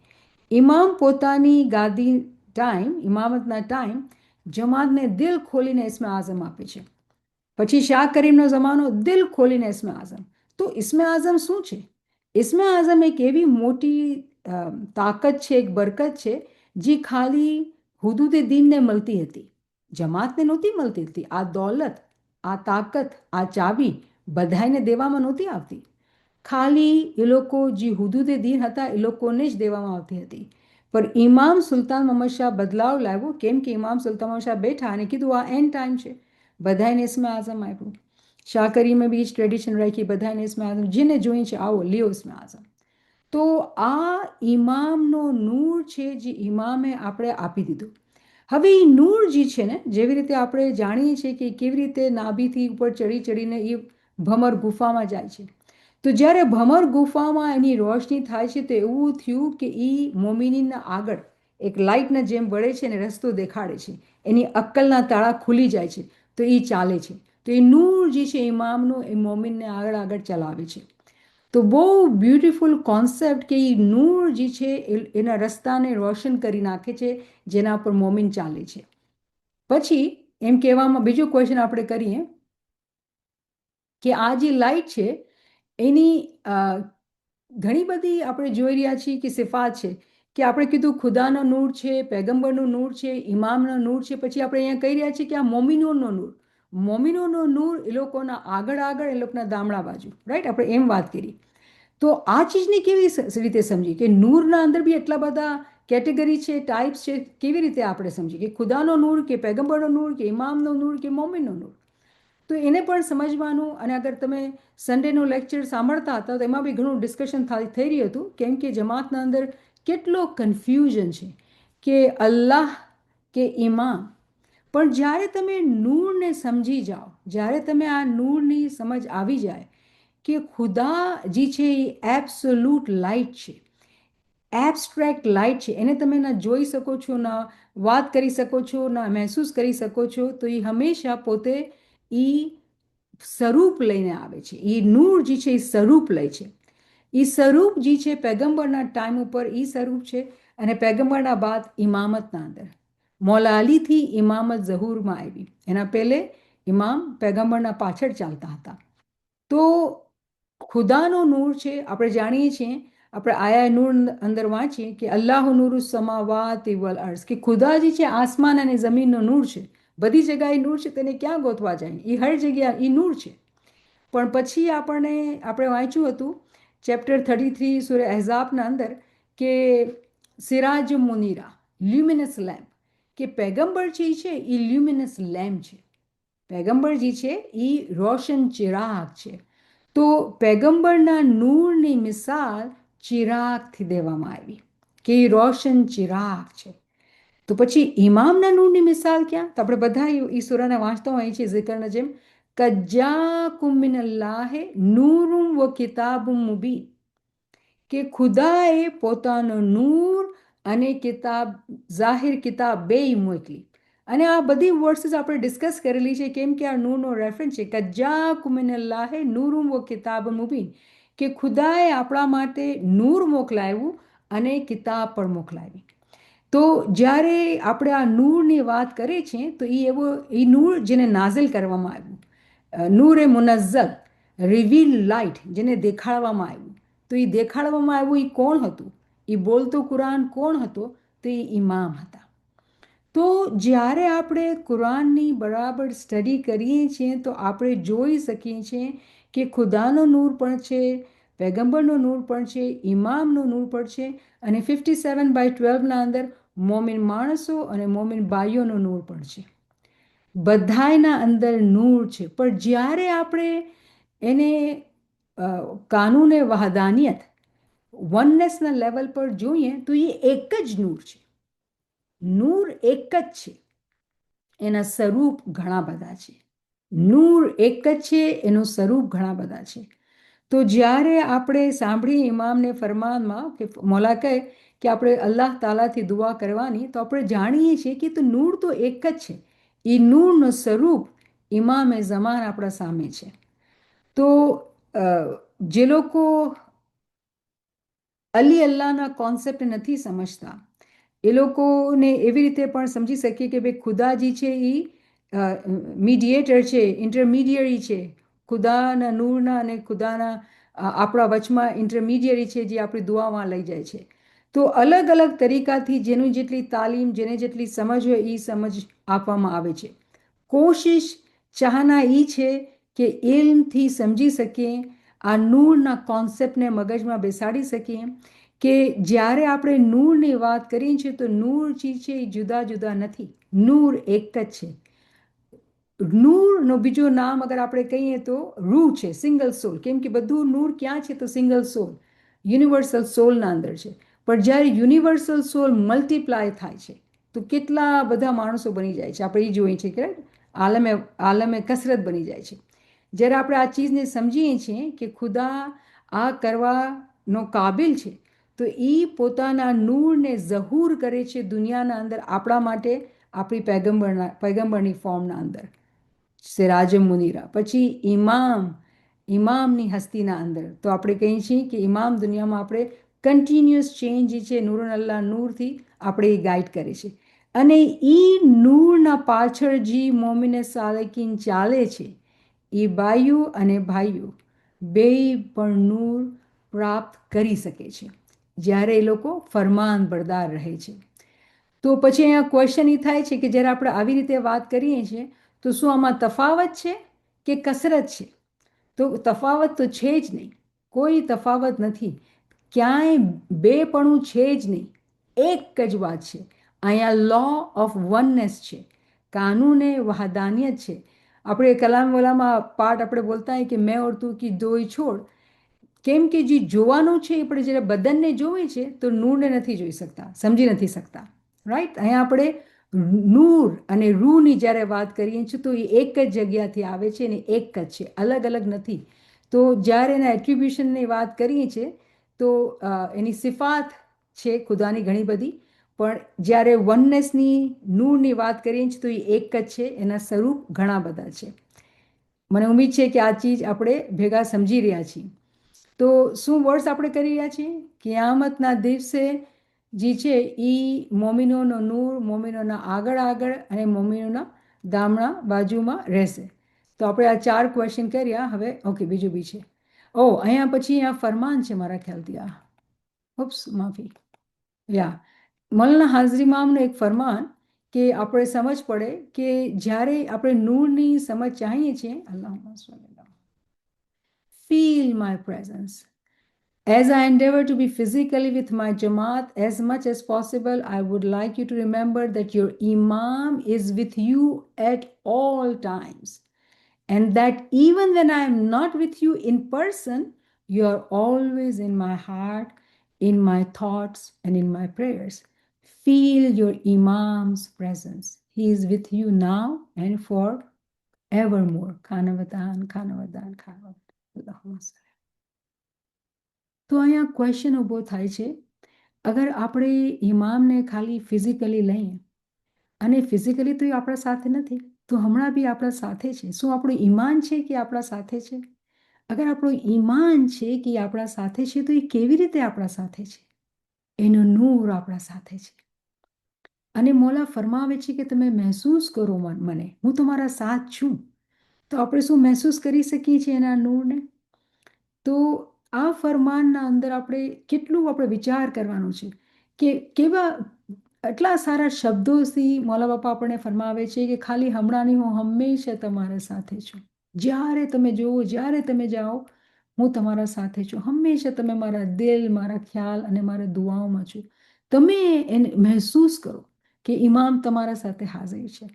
ઇમામ પોતાની ગાદી ટાઈમ ઇમામતના ટાઈમ જમાતને દિલ ખોલીને ઇસ્મા આઝમ આપે છે. પછી શાહ કરીમનો જમાનો દિલ ખોલીને ઇસ્મે આઝમ. તો ઇસ્મે આઝમ શું છે? ઇસ્મે આઝમ એક એવી મોટી તાકાત છે, એક બરકત છે જે ખાલી હુદૂદ દીનને મળતી હતી, જમાતને નહોતી મળતી હતી. આ દોલત, આ તાકાત, આ ચાવી બધાને દેવામાં નહોતી આવતી. ખાલી એ લોકો જે હુદૂદ દીન હતા એ લોકોને જ દેવામાં આવતી હતી. પણ ઇમામ સુલતાન મોહમ્મદ શાહ બદલાવ લાવ્યો, કેમ કે ઇમામ સુલતાન મોહમ્મદ શાહ બેઠા અને કીધું આ એન્ડ ટાઈમ છે, બધાને ઇસ્મે આઝમ આપ્યું. શાહ કરીમે બી ટ્રેડિશન રાખી, બધાને ઇસ્મે આઝમ, જેને જોઈ છે આવો લિયો ઇસ્મે આઝમ. તો આ ઇમામનો નૂર છે જે ઇમામે આપણે આપી દીધું. હવે એ નૂર જે છે ને, જેવી રીતે આપણે જાણીએ છીએ કે કેવી રીતે નાભીથી ઉપર ચડી ચડીને એ ભમર ગુફામાં જાય છે. તો જ્યારે ભમર ગુફામાં એની રોશની થાય છે તો એવું થયું કે એ મોમિનીના આગળ એક લાઇટના જેમ વળે છે અને રસ્તો દેખાડે છે. એની અક્કલના તાળા ખુલી જાય છે તો એ ચાલે છે. તો એ નૂર જે છે ઇમામનો એ મોમિનને આગળ આગળ ચલાવે છે. તો બહુ બ્યુટિફુલ કોન્સેપ્ટ કે એ નૂર જે છે એના રસ્તાને રોશન કરી નાખે છે જેના પર મોમિન ચાલે છે. પછી એમ કહેવામાં બીજો ક્વેશ્ચન આપણે કરીએ કે આ જે લાઇટ છે એની ઘણી બધી આપણે જોઈ રહ્યા છીએ કે સિફાત છે કે આપણે કીધું ખુદાનો નૂર છે, પેગમ્બરનો નૂર છે, ઇમામનો નૂર છે. પછી આપણે અહીંયા કહી રહ્યા છીએ કે આ મોમિનોનો નૂર, મોમિનોનો નૂર એ લોકોના આગળ આગળ એ લોકોના દામડા બાજુ, રાઈટ? આપણે એમ વાત કરી. તો આ ચીજને કેવી રીતે સમજી કે નૂરના અંદર બી એટલા બધા કેટેગરી છે, ટાઈપ્સ છે, કેવી રીતે આપણે સમજીએ કે ખુદાનો નૂર કે પેગમ્બરનો નૂર કે ઇમામનો નૂર કે મોમિનનો નૂર? તો એને પણ સમજવાનું. અને અગર તમે સન્ડેનો લેક્ચર સાંભળતા હતા તો એમાં બી ઘણું ડિસ્કશન થઈ રહ્યું હતું, કેમ કે જમાતના અંદર કેટલો કન્ફ્યુઝન છે કે અલ્લાહ કે ઇમામ. પણ જ્યારે તમે નૂરને સમજી જાઓ, જ્યારે તમે આ નૂરની સમજ આવી જાય કે ખુદા જે છે એ એબ્સોલ્યુટ લાઇટ છે, એબ્સ્ટ્રેક્ટ લાઇટ છે, એને તમે ના જોઈ શકો છો, ના વાત કરી શકો છો, ના મહેસૂસ કરી શકો છો. તો એ હંમેશા પોતે એ સ્વરૂપ લઈને આવે છે. એ નૂર જે છે એ સ્વરૂપ લે છે. એ સ્વરૂપ જે છે પેગમ્બરના ટાઈમ ઉપર એ સ્વરૂપ છે, અને પેગમ્બરના બાદ ઇમામતના અંદર મૌલા અલીથી ઇમામત ઝહૂરમાં આવી. એના પહેલે ઇમામ પેગમ્બરના પાછળ ચાલતા હતા. તો ખુદાનો નૂર છે, આપણે જાણીએ છીએ, આપણે આયા નૂર અંદર વાંચીએ કે અલ્લાહ નૂરુ સમાવાત વલ અર્ઝ, કે ખુદા જે છે આસમાન અને જમીનનો નૂર છે. બધી જગ્યાએ નૂર છે, તેને ક્યાં ગોતવા જાય? એ હર જગ્યા એ નૂર છે. પણ પછી આપણે વાંચ્યું હતું ચેપ્ટર 33 સૂરે અહેઝાબના અંદર કે સિરાજ મુનીરા, લ્યુમિનસ લેમ્પ, કે પેગમ્બર જે છે એ લ્યુમિનસ લેમ્પ છે. પેગમ્બર જે છે એ રોશન ચિરાગ છે. તો પેગમ્બરના નૂરની મિસાલ ચિરાગથી દેવામાં આવી કે એ રોશન ચિરાગ છે. તો પછી ઇમામના નૂરની મિસાલ ક્યાં? તો આપણે બધા એ સૂરાને વાંચતા હોઈએ છીએ ઝિકરના જેમ, કજ્જાકુમ મિનલ્લાહે નૂરુમ વ કિતાબુમ મુબીન, કે ખુદાએ પોતાનો નૂર અને કિતાબ, જાહિર કિતાબ બેય મોકલી. અને આ બધી વર્ડ્સ આપણે ડિસ્કસ કરેલી છે, કેમ કે આ નૂરનો રેફરન્સ છે કજ્જાકુમ મિનલ્લાહે નૂરુમ વ કિતાબ મુબીન, કે ખુદાએ આપણા માટે નૂર મોકલાવ્યું અને કિતાબ પણ મોકલાવી. તો જ્યારે આપણે આ નૂરની વાત કરીએ છીએ તો એ નૂર જેને નાઝિલ કરવામાં આવ્યું, નૂર એ મુનઝ્ઝલ, રિવીલ લાઇટ, જેને દેખાડવામાં આવ્યું. તો એ દેખાડવામાં આવ્યું એ કોણ હતું? એ બોલતો કુરાન કોણ હતો? તો એ ઇમામ હતા. તો જ્યારે આપણે કુરાનની બરાબર સ્ટડી કરીએ છીએ તો આપણે જોઈ શકીએ છીએ કે ખુદાનો નૂર પણ છે, પૈગંબરનો નૂર પણ છે, ઇમામનો નૂર પણ છે, અને 57/12 અંદર મોમિન માણસો અને મોમિન બાઈઓનો નૂર પણ છે. બધાયના અંદર નૂર છે. પણ જ્યારે આપણે એને કાનૂને વહાદાનિયત, વનનેસના લેવલ પર જોઈએ તો એ એક જ નૂર છે. નૂર એક જ છે, એના સ્વરૂપ ઘણા બધા છે. નૂર એક જ છે, એનું સ્વરૂપ ઘણા બધા છે. તો જ્યારે આપણે સાંભળીએ ઇમામને ફરમાનમાં કે મોલા કહે કે આપણે અલ્લાહ તાલાથી દુઆ કરવાની, તો આપણે જાણીએ છીએ કે તો નૂર તો એક જ છે. એ નૂરનું સ્વરૂપ ઇમામે ઝમાન આપણા સામે છે. તો જે લોકો અલી અલ્લાહના કોન્સેપ્ટ નથી સમજતા, એ લોકોને એવી રીતે પણ સમજી શકીએ કે ભાઈ ખુદાજી છે એ મીડિયેટર છે, ઇન્ટરમીડિયરી છે. ખુદાના નૂરના અને ખુદાના આપણા વચમાં ઇન્ટરમીડિયરી છે, જે આપણી દુઆમાં લઈ જાય છે. તો અલગ અલગ તરીકાથી જેની જેટલી તાલીમ, જેને જેટલી સમજ હોય એ સમજ આપવામાં આવે છે. કોશિશ ચાહના એ છે કે ઇલ્મથી સમજી શકીએ, આ નૂરના કોન્સેપ્ટને મગજમાં બેસાડી શકીએ કે જ્યારે આપણે નૂરની વાત કરીએ છીએ તો નૂર જે છે એ જુદા જુદા નથી. નૂર એક જ છે. નૂરનો બીજો નામ અગર આપણે કહીએ તો રૂહ છે, સિંગલ સોલ. કેમ કે બધું નૂર ક્યાં છે? તો સિંગલ સોલ, યુનિવર્સલ સોલના અંદર છે. પણ જ્યારે યુનિવર્સલ સોલ મલ્ટીપ્લાય થાય છે તો કેટલા બધા માણસો બની જાય છે, આપણે એ જોઈએ છીએ કે આલમે કસરત બની જાય છે. જ્યારે આપણે આ ચીજને સમજીએ છીએ કે ખુદા આ કરવાનો કાબિલ છે, તો એ પોતાના નૂરને ઝહૂર કરે છે દુનિયાના અંદર આપણા માટે, આપણી પૈગંબરની ફોર્મના અંદર. સિરાજ મુનીરા, પછી ઇમામની હસ્તીના અંદર તો આપણે કહીએ છીએ કે ઇમામ દુનિયામાં આપણે કન્ટિન્યુઅસ ચેન્જ જે છે નૂર અલ્લાહ નૂરથી આપણે એ ગાઈડ કરે છે. અને એ નૂરના પાછળ જે મોમિને સાલેકીન ચાલે છે, એ બાઈઓ અને ભાઈઓ બે પણ નૂર પ્રાપ્ત કરી શકે છે જ્યારે એ લોકો ફરમાન બરદાર રહે છે. તો પછી અહીંયા ક્વેશ્ચન એ થાય છે કે જ્યારે આપણે આવી રીતે વાત કરીએ છીએ તો શું આમાં તફાવત છે કે કસરત છે? તો તફાવત તો છે જ નહીં, કોઈ તફાવત નથી, ક્યાંય બેપણું છે જ નહીં. એક જ વાત છે. અહીંયા લો ઓફ વનનેસ છે, કાનૂને વહાદાનિયત છે. આપણે કલામવાલામાં પાઠ આપણે બોલતા હોય કે મેં ઓર તું કી દોઈ છોડ. કેમ કે જે જોવાનું છે એ આપણે જ્યારે બદનને જોઈએ છે તો નૂરને નથી જોઈ શકતા, સમજી નથી શકતા. રાઈટ? અહીંયા આપણે નૂર અને રૂની જ્યારે વાત કરીએ છીએ તો એ એક જ જગ્યાથી આવે છે અને એક જ છે, અલગ અલગ નથી. તો જ્યારે એના એટ્રીબ્યુશનની વાત કરીએ છીએ તો એની સિફાત છે ખુદાની ઘણી બધી, પણ જ્યારે વનનેસની નૂરની વાત કરીએ છીએ તો એ એક જ છે, એના સ્વરૂપ ઘણા બધા છે. મને ઉમ્મીદ છે કે આ ચીજ આપણે ભેગા સમજી રહ્યા છીએ. તો શું વર્ડ્સ આપણે કરી રહ્યા છીએ? કિયામતના દિવસે જે છે એ મોમિનોનો નૂર મોમિનોના આગળ આગળ અને મોમિનોના દામણા બાજુમાં રહેશે. તો આપણે આ 4 ક્વેશ્ચન કર્યા. હવે ઓકે, બીજું બી છે. અહીંયા પછી અહીંયા ફરમાન છે મારા ખ્યાલથી. માફી. મૌલાના હાજરી ઇમામનો એક ફરમાન કે આપણે સમજ પડે કે જ્યારે આપણે નૂરની સમજ ચાહીએ છીએ, feel my presence. As I endeavor to be physically with my Jamaat as much as possible, I would like you to remember that your Imam is with you at all times. And that even when I am not with you in person, you are always in my heart, in my thoughts, and in my prayers. Feel your Imam's presence. He is with you now and forevermore. Khanavadan, Khanavadan, Khanavadan. તો અહીંયા question ઊભો થાય છે, અગર આપણે ઇમામને ખાલી physically લઈએ અને ફિઝિકલી તો એ આપણા સાથે નથી, તો હમણાં બી આપણા સાથે છે. શું આપણું ઈમાન છે કે આપણા સાથે છે? અગર આપણું ઈમાન છે કે આપણા સાથે છે તો એ કેવી રીતે આપણા સાથે છે? એનો નૂર આપણા સાથે છે. અને મોલા ફરમાવે છે કે તમે મહેસૂસ કરો મને, હું તમારા સાથ છું. તો આપણે શું મહેસૂસ કરી શકીએ છીએ એના નૂરને? તો આ ફરમાનના અંદર આપણે કેટલું આપણે વિચાર કરવાનો છે કે કેવા એટલા સારા શબ્દોથી મૌલા બાપા આપણને ફરમાવે છે કે ખાલી હમણાં નહીં, હું હંમેશા તમારા સાથે છું. જ્યારે તમે જુઓ, જ્યારે તમે જાઓ, હું તમારા સાથે છું. હંમેશા તમે મારા દિલ, મારા ખ્યાલ અને મારા દુઆઓમાં છો. તમે એને મહેસૂસ કરો કે ઇમામ તમારા સાથે હાજર છે.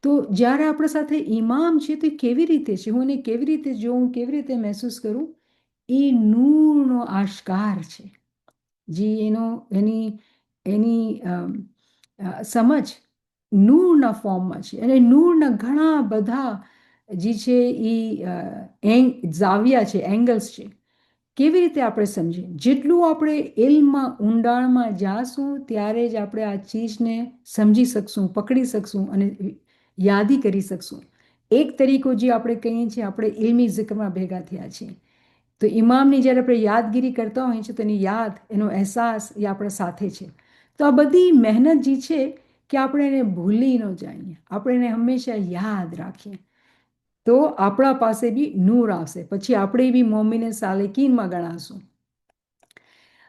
તો જ્યારે આપણા સાથે ઇમામ છે તો એ કેવી રીતે છે, હું એને કેવી રીતે જોઉં, કેવી રીતે મહેસૂસ કરું? એ નૂરનો આશકાર છે. જે એની એની સમજ નૂરના ફોર્મમાં છે. અને નૂરના ઘણા બધા જે છે એ ઝાવિયા છે, એંગલ્સ છે. કેવી રીતે આપણે સમજીએ? જેટલું આપણે ઇલ્મમાં ઊંડાણમાં જાશું ત્યારે જ આપણે આ ચીજને સમજી શકશું, પકડી શકશું અને યાદી કરી શકશું. એક તરીકો જે આપણે કહીએ છીએ, આપણે ઇલ્મી ઝિક્રમાં ભેગા થયા છીએ. તો ઇમામની જ્યારે આપણે યાદગીરી કરતા હોઈએ છીએ તો એની યાદ, એનો અહેસાસ એ આપણા સાથે છે. તો આ બધી મહેનત જે છે કે આપણે એને ભૂલી ન જઈએ, આપણે એને હંમેશા યાદ રાખીએ. તો આપણા પાસે બી નૂર આવશે, પછી આપણે બી મોમીને સાલેકીનમાં ગણાશું.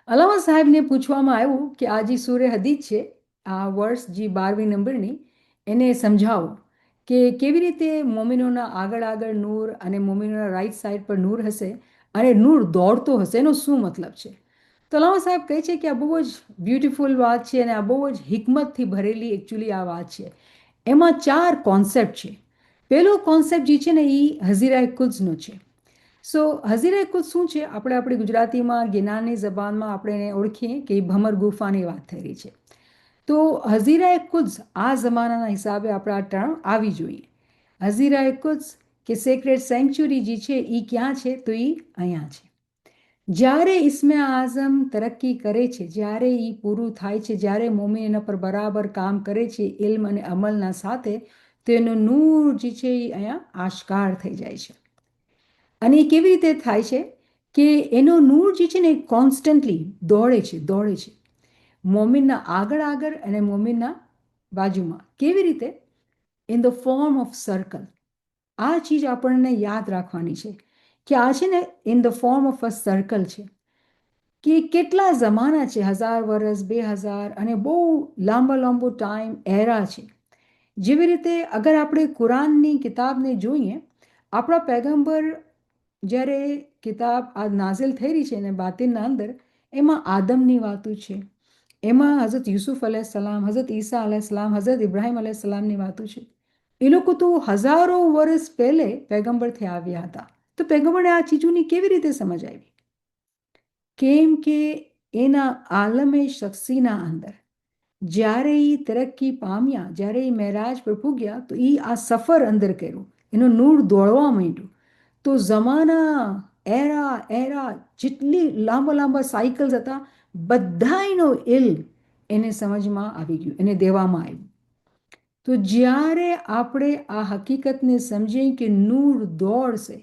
અલામા સાહેબને પૂછવામાં આવ્યું કે આ જે સૂરે હદીદ છે, આ વર્ષ જે 12મી નંબરની, એને સમજાવો કે કેવી રીતે મોમિનોના આગળ આગળ નૂર અને મોમિનોના રાઈટ સાઈડ પર નૂર હશે અને નૂર દોડતો હશે, એનો શું મતલબ છે? તો અલામા સાહેબ કહે છે કે આ બહુ જ બ્યુટિફુલ વાત છે અને આ બહુ જ હિકમતથી ભરેલી એકચ્યુઅલી આ વાત છે. એમાં 4 કોન્સેપ્ટ છે. પહેલો કોન્સેપ્ટ જે છે ને એ હઝીરાએ કુદ્સનો છે. સો હઝીરાએ કુદ્સ શું છે? આપણે આપણી ગુજરાતીમાં ગિનાની જબાનમાં આપણે એને ઓળખીએ કે એ ભમર ગુફાની વાત થઈ રહી છે. તો હઝીરાએ કુદ્સ આ જમાનાના હિસાબે આપણે આ ટર્મ આવી જોઈએ. હઝીરાએ કુદ્સ કે સેક્રેડ સેન્ચ્યુરી જે છે એ ક્યાં છે? તો એ અહીંયા છે. જ્યારે ઇસ્મે આઝમ તરક્કી કરે છે, જ્યારે એ પૂરું થાય છે, જ્યારે મોમિન એના પર બરાબર કામ કરે છે ઇલ્મ અને અમલના સાથે, તો એનો નૂર જે છે એ અહીંયા આશકાર થઈ જાય છે. અને એ કેવી રીતે થાય છે કે એનો નૂર જે છે ને એ કોન્સ્ટન્ટલી દોડે છે, દોડે છે મોમિનના આગળ આગળ અને મોમિનના બાજુમાં. કેવી રીતે? In the form of circle. આ ચીજ આપણને યાદ રાખવાની છે કે આ છે ને in the form of a circle છે. કે કેટલા જમાના છે, 1000 વર્ષ, 2000 અને બહુ લાંબો લાંબો ટાઈમ એરા છે. જેવી રીતે અગર આપણે કુરાનની કિતાબને જોઈએ, આપણા પૈગંબર જ્યારે કિતાબ આ નાઝિલ થઈ રહી છે અને બાતિનના અંદર, એમાં આદમની વાતો છે, એમાં હઝરત યુસુફ અલૈહિસ્સલામ, હઝરત ઈસા અલૈહિસ્સલામ, હઝરત ઇબ્રાહિમ અલૈહિસ્સલામની વાતો છે. એ લોકો તો હજારો વર્ષ પહેલે પૈગંબરથી આવ્યા હતા. તો પૈગંબરને આ ચીજોની કેવી રીતે સમજ આવી? કેમ કે એના આલમે શખ્સીના અંદર જ્યારે એ તરક્કી પામ્યા, જ્યારે એ મહેરાજ પર પૂગ્યા, તો એ આ સફર અંદર કર્યું, એનો નૂર દોડવા માંડ્યું. તો જમાના, એરા એરા જેટલી લાંબા લાંબા સાયકલ્સ હતા, બધાનો ઇલ્મ એને સમજમાં આવી ગયું, એને દેવામાં આવ્યું. તો જ્યારે આપણે આ હકીકતને સમજીએ કે નૂર દોડશે,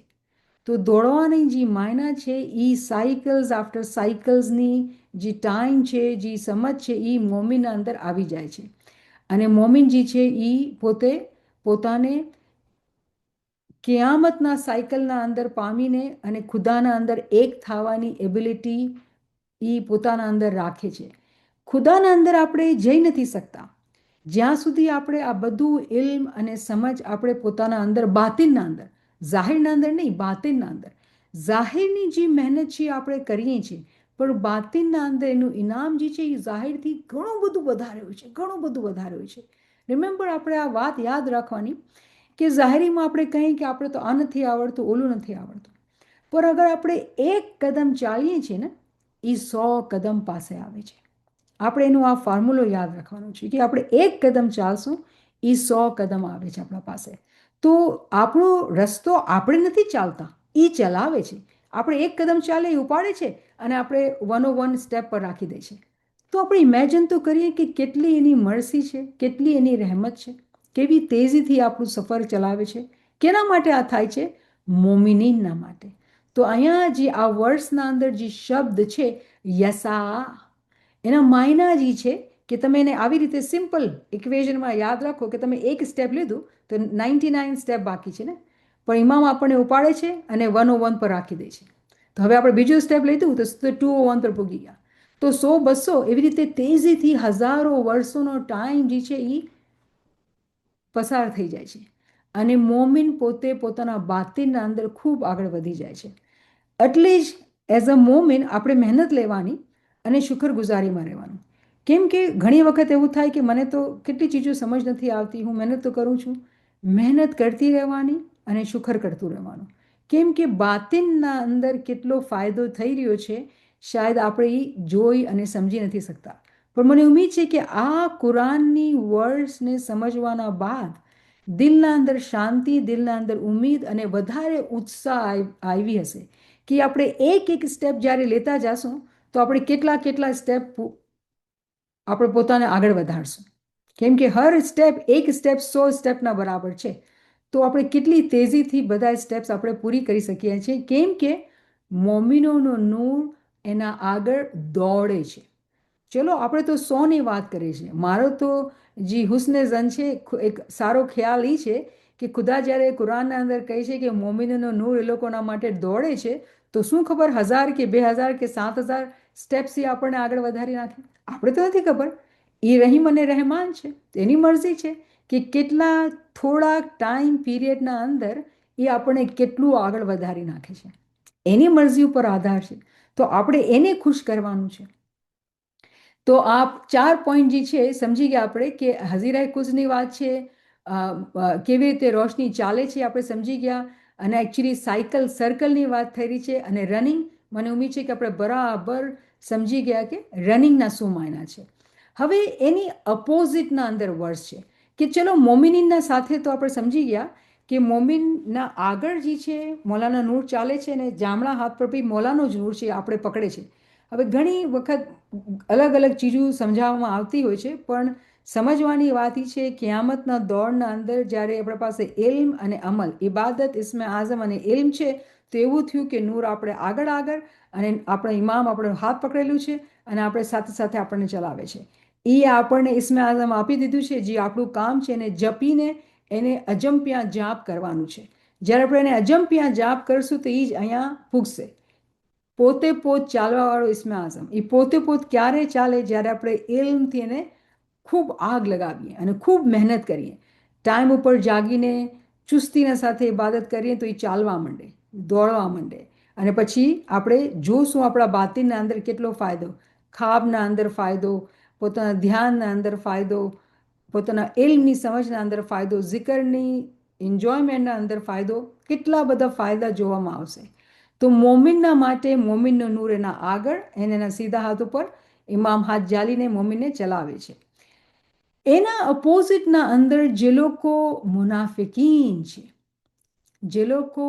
તો દોડવાની જે માયના છે એ સાયકલ્સ આફ્ટર સાયકલ્સની જે ટાઈમ છે, જે સમજ છે, એ મોમિનના અંદર આવી જાય છે. અને મોમિન જે છે એ પોતે પોતાને કિયામતના સાયકલના અંદર પામીને અને ખુદાના અંદર એક થવાની એબિલિટી એ પોતાના અંદર રાખે છે. ખુદાના અંદર આપણે જઈ નથી શકતા જ્યાં સુધી આપણે આ બધું ઇલ્મ અને સમજ આપણે પોતાના અંદર, બાતિનના અંદર, જાહિરના અંદર નહીં, બાતિનના અંદર, જાહિરની જે મહેનત છે આપણે કરીએ છીએ, પણ બાતિનના અંદર એનું ઇનામ જે છે એ જાહિરથી ઘણું બધું વધારે હોય છે, ઘણું બધું વધારે હોય છે. રિમેમ્બર, આપણે આ વાત યાદ રાખવાની કે જાહેરીમાં આપણે કહીએ કે આપણે તો આ નથી આવડતું, ઓલું નથી આવડતું, પણ અગર આપણે એક કદમ ચાલીએ છીએ ને, એ 100 કદમ પાસે આવે છે. આપણે એનો આ ફોર્મ્યુલો યાદ રાખવાનો છે કે આપણે એક કદમ ચાલશું, એ 100 કદમ આવે છે આપણા પાસે. તો આપણો રસ્તો આપણે નથી ચાલતા, એ ચલાવે છે. આપણે એક કદમ ચાલે એ ઉપાડે છે અને આપણે 101 સ્ટેપ પર રાખી દે છે. તો આપણે ઇમેજિન તો કરીએ કે કેટલી એની મરસી છે, કેટલી એની રહેમત છે, કેવી તેજીથી આપણું સફર ચલાવે છે. કેના માટે આ થાય છે? મોમિનીનના માટે. તો અહીંયા જે આ વર્ષના અંદર જે શબ્દ છે યસા, એના માયના જે છે કે તમે એને આવી રીતે સિમ્પલ ઇક્વેશનમાં યાદ રાખો કે તમે એક સ્ટેપ લીધું તો 99 સ્ટેપ બાકી છે ને, પણ ઇમામ આપણને ઉપાડે છે અને 101 પર રાખી દે છે. તો હવે આપણે બીજું સ્ટેપ લીધું તો 201 પર પૂગી ગયા. તો 100-200 એવી રીતે તેજીથી હજારો વર્ષોનો ટાઈમ જે છે એ પસાર થઈ જાય છે અને મોમિન પોતે પોતાના બાતિનના અંદર ખૂબ આગળ વધી જાય છે. એટલે જ એઝ અ મોમિન આપણે મહેનત લેવાની અને શુક્રગુજારીમાં રહેવાનું. કેમ કે ઘણી વખત એવું થાય કે મને તો કેટલી ચીજો સમજ નથી આવતી, હું મહેનત તો કરું છું. મહેનત કરતી રહેવાની અને શુક્ર કરતું રહેવાનું. કેમ કે બાતિનના અંદર કેટલો ફાયદો થઈ રહ્યો છે શાયદ આપણે એ જોઈ અને સમજી નથી શકતા. પણ મને ઉમ્મીદ છે કે આ કુરાનની વર્ડ્સને સમજવાના બાદ દિલના અંદર શાંતિ, દિલના અંદર ઉમ્મીદ અને વધારે ઉત્સાહ આવી હશે કે આપણે એક એક સ્ટેપ જ્યારે લેતા જશું તો આપણે કેટલા કેટલા સ્ટેપ આપણે પોતાને આગળ વધારશું. કેમ કે હર સ્ટેપ એક સ્ટેપ 100 સ્ટેપના બરાબર છે. તો આપણે કેટલી તેજીથી બધા સ્ટેપ્સ આપણે પૂરી કરી શકીએ છીએ. કેમ કે મોમિનોનો નૂર એના આગળ દોડે છે. ચલો આપણે તો 100ની વાત કરીએ છીએ. મારો તો જે હુસ્ને ઝન છે, એક સારો ખ્યાલ એ છે કે ખુદા જ્યારે કુરાનના અંદર કહે છે કે મોમિનોનો નૂર એ લોકોના માટે દોડે છે, તો શું ખબર 1000 કે 2000 કે 7000 સ્ટેપ્સ એ આપણને આગળ વધારી નાખે. આપણે તો નથી ખબર. એ રહીમ અને રહેમાન છે, એની મરજી છે કે કેટલા થોડાક ટાઈમ પીરિયડના અંદર એ આપણને કેટલું આગળ વધારી નાખે છે. એની મરજી ઉપર આધાર છે. તો આપણે એને ખુશ કરવાનું છે. તો આ 4 પોઈન્ટ જે છે સમજી ગયા આપણે કે હઝીરાએ કુઝની વાત છે, કેવી રીતે રોશની ચાલે છે આપણે સમજી ગયા, અને એકચ્યુઅલી સાયકલ સર્કલની વાત થઈ રહી છે, અને રનિંગ મને ઉમ્મીદ છે કે આપણે બરાબર સમજી ગયા કે રનિંગના શું માયના છે. હવે એની અપોઝિટના અંદર વર્સ છે કે ચલો મોમિનીનના સાથે તો આપણે સમજી ગયા કે મોમિનના આગળ જે છે મોલાના નૂર ચાલે છે અને જામણા હાથ પર બી મોલાનો જ નૂર છે આપણે પકડે છે. હવે ઘણી વખત અલગ અલગ ચીજો સમજાવવામાં આવતી હોય છે, પણ સમજવાની વાત એ છે ક્યામતના દોડના અંદર જ્યારે આપણા પાસે ઇલ્મ અને અમલ, ઇબાદત, ઇસ્મે આઝમ અને ઇલ્મ છે, તો એવું થયું કે નૂર આપણે આગળ આગળ અને આપણા ઇમામ આપણો હાથ પકડેલું છે અને આપણે સાથે સાથે આપણને ચલાવે છે. એ આપણને ઇસ્મે આઝમ આપી દીધું છે, જે આપણું કામ છે એને જપીને એને અજંપિયા જાપ કરવાનું છે. જ્યારે આપણે એને અજંપિયા જાપ કરશું તો એ જ અહીંયા પૂગશે. પોતે પોત ચાલવાવાળો ઇસ્મે આઝમ, એ પોતે પોત ક્યારે ચાલે? જ્યારે આપણે ઇલ્મથી એને ખૂબ આગ લગાવીએ અને ખૂબ મહેનત કરીએ, ટાઈમ ઉપર જાગીને ચુસ્તીના સાથે ઇબાદત કરીએ તો એ ચાલવા માંડે, દોડવા માંડે. અને પછી આપણે જોશું આપણા બાતિનના અંદર કેટલો ફાયદો, ખાબના અંદર ફાયદો, પોતાના ધ્યાનના અંદર ફાયદો, પોતાના ઇલ્મની સમજના અંદર ફાયદો, zikરની એન્જોયમેન્ટના અંદર ફાયદો, કેટલા બધા ફાયદા જોવામાં આવશે. તો મોમિનના માટે મોમિનનો નૂર એના આગળ અને એના સીધા હાથ ઉપર ઇમામ હાથ જાલીને મોમિનને ચલાવે છે. એના અપોઝિટના અંદર જે લોકો મુનાફિકીન છે, જે લોકો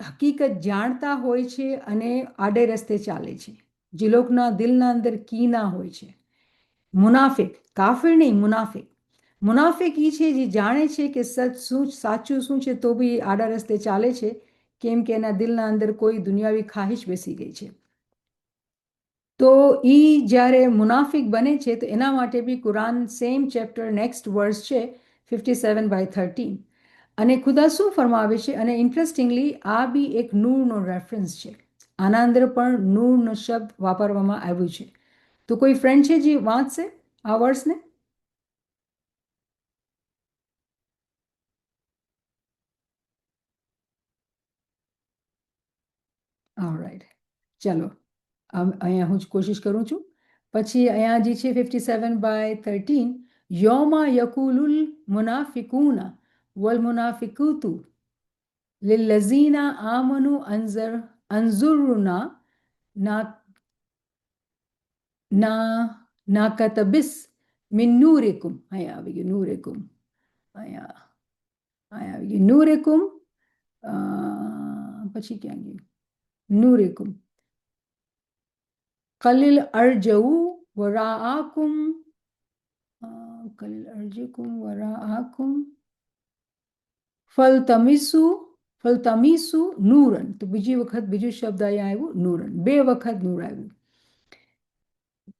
હકીકત જાણતા હોય છે અને આડે રસ્તે ચાલે છે, જે લોકોના દિલના અંદર કીના હોય છે, મુનાફિક, કાફિર નહીં, મુનાફિક. મુનાફિક એ છે જે જાણે છે કે સચ શું સાચું શું છે તો બી આડા રસ્તે ચાલે છે, કેમ કે એના દિલના અંદર કોઈ દુનિયાવી ખાહિશ બેસી ગઈ છે. તો એ જ્યારે મુનાફિક બને છે તો એના માટે બી કુરાન સેમ ચેપ્ટર નેક્સ્ટ વર્સ છે 57/13. અને ખુદા શું ફરમાવે છે, અને ઇન્ટરેસ્ટિંગલી આ બી એક નૂરનો રેફરન્સ છે. આના અંદર પણ નૂરનો શબ્દ વાપરવામાં આવ્યું છે. તો કોઈ ફ્રેન્ડ છે જે વાંચશે આ વર્ડ્સને? ઓલરાઈટ, ચલો અહીંયા હું જ કોશિશ કરું છું. પછી અહીંયા જે છે 57/13, યોમા યકુલુલ મુનાફિકૂના વલ મુનાફિકુતુ લિલ્લઝીના આમનુ અંઝુરુના નાકતબિસ મિન નૂરિકુમ. અહીંયા આવી ગયું નૂરિકુમ, અહીંયા આવી ગયું નૂરિકુમ, પછી ક્યાં ગયું નૂરિકુમ, કલિલ અરજઉ વરાઆકુમ, કલિલ અરજુકુમ વરાઆકુમ ફલતમીસુ નૂરન. તો બીજી વખત બીજું શબ્દ અહીંયા આવ્યું નૂરન, 2 વખત નૂર આવ્યું.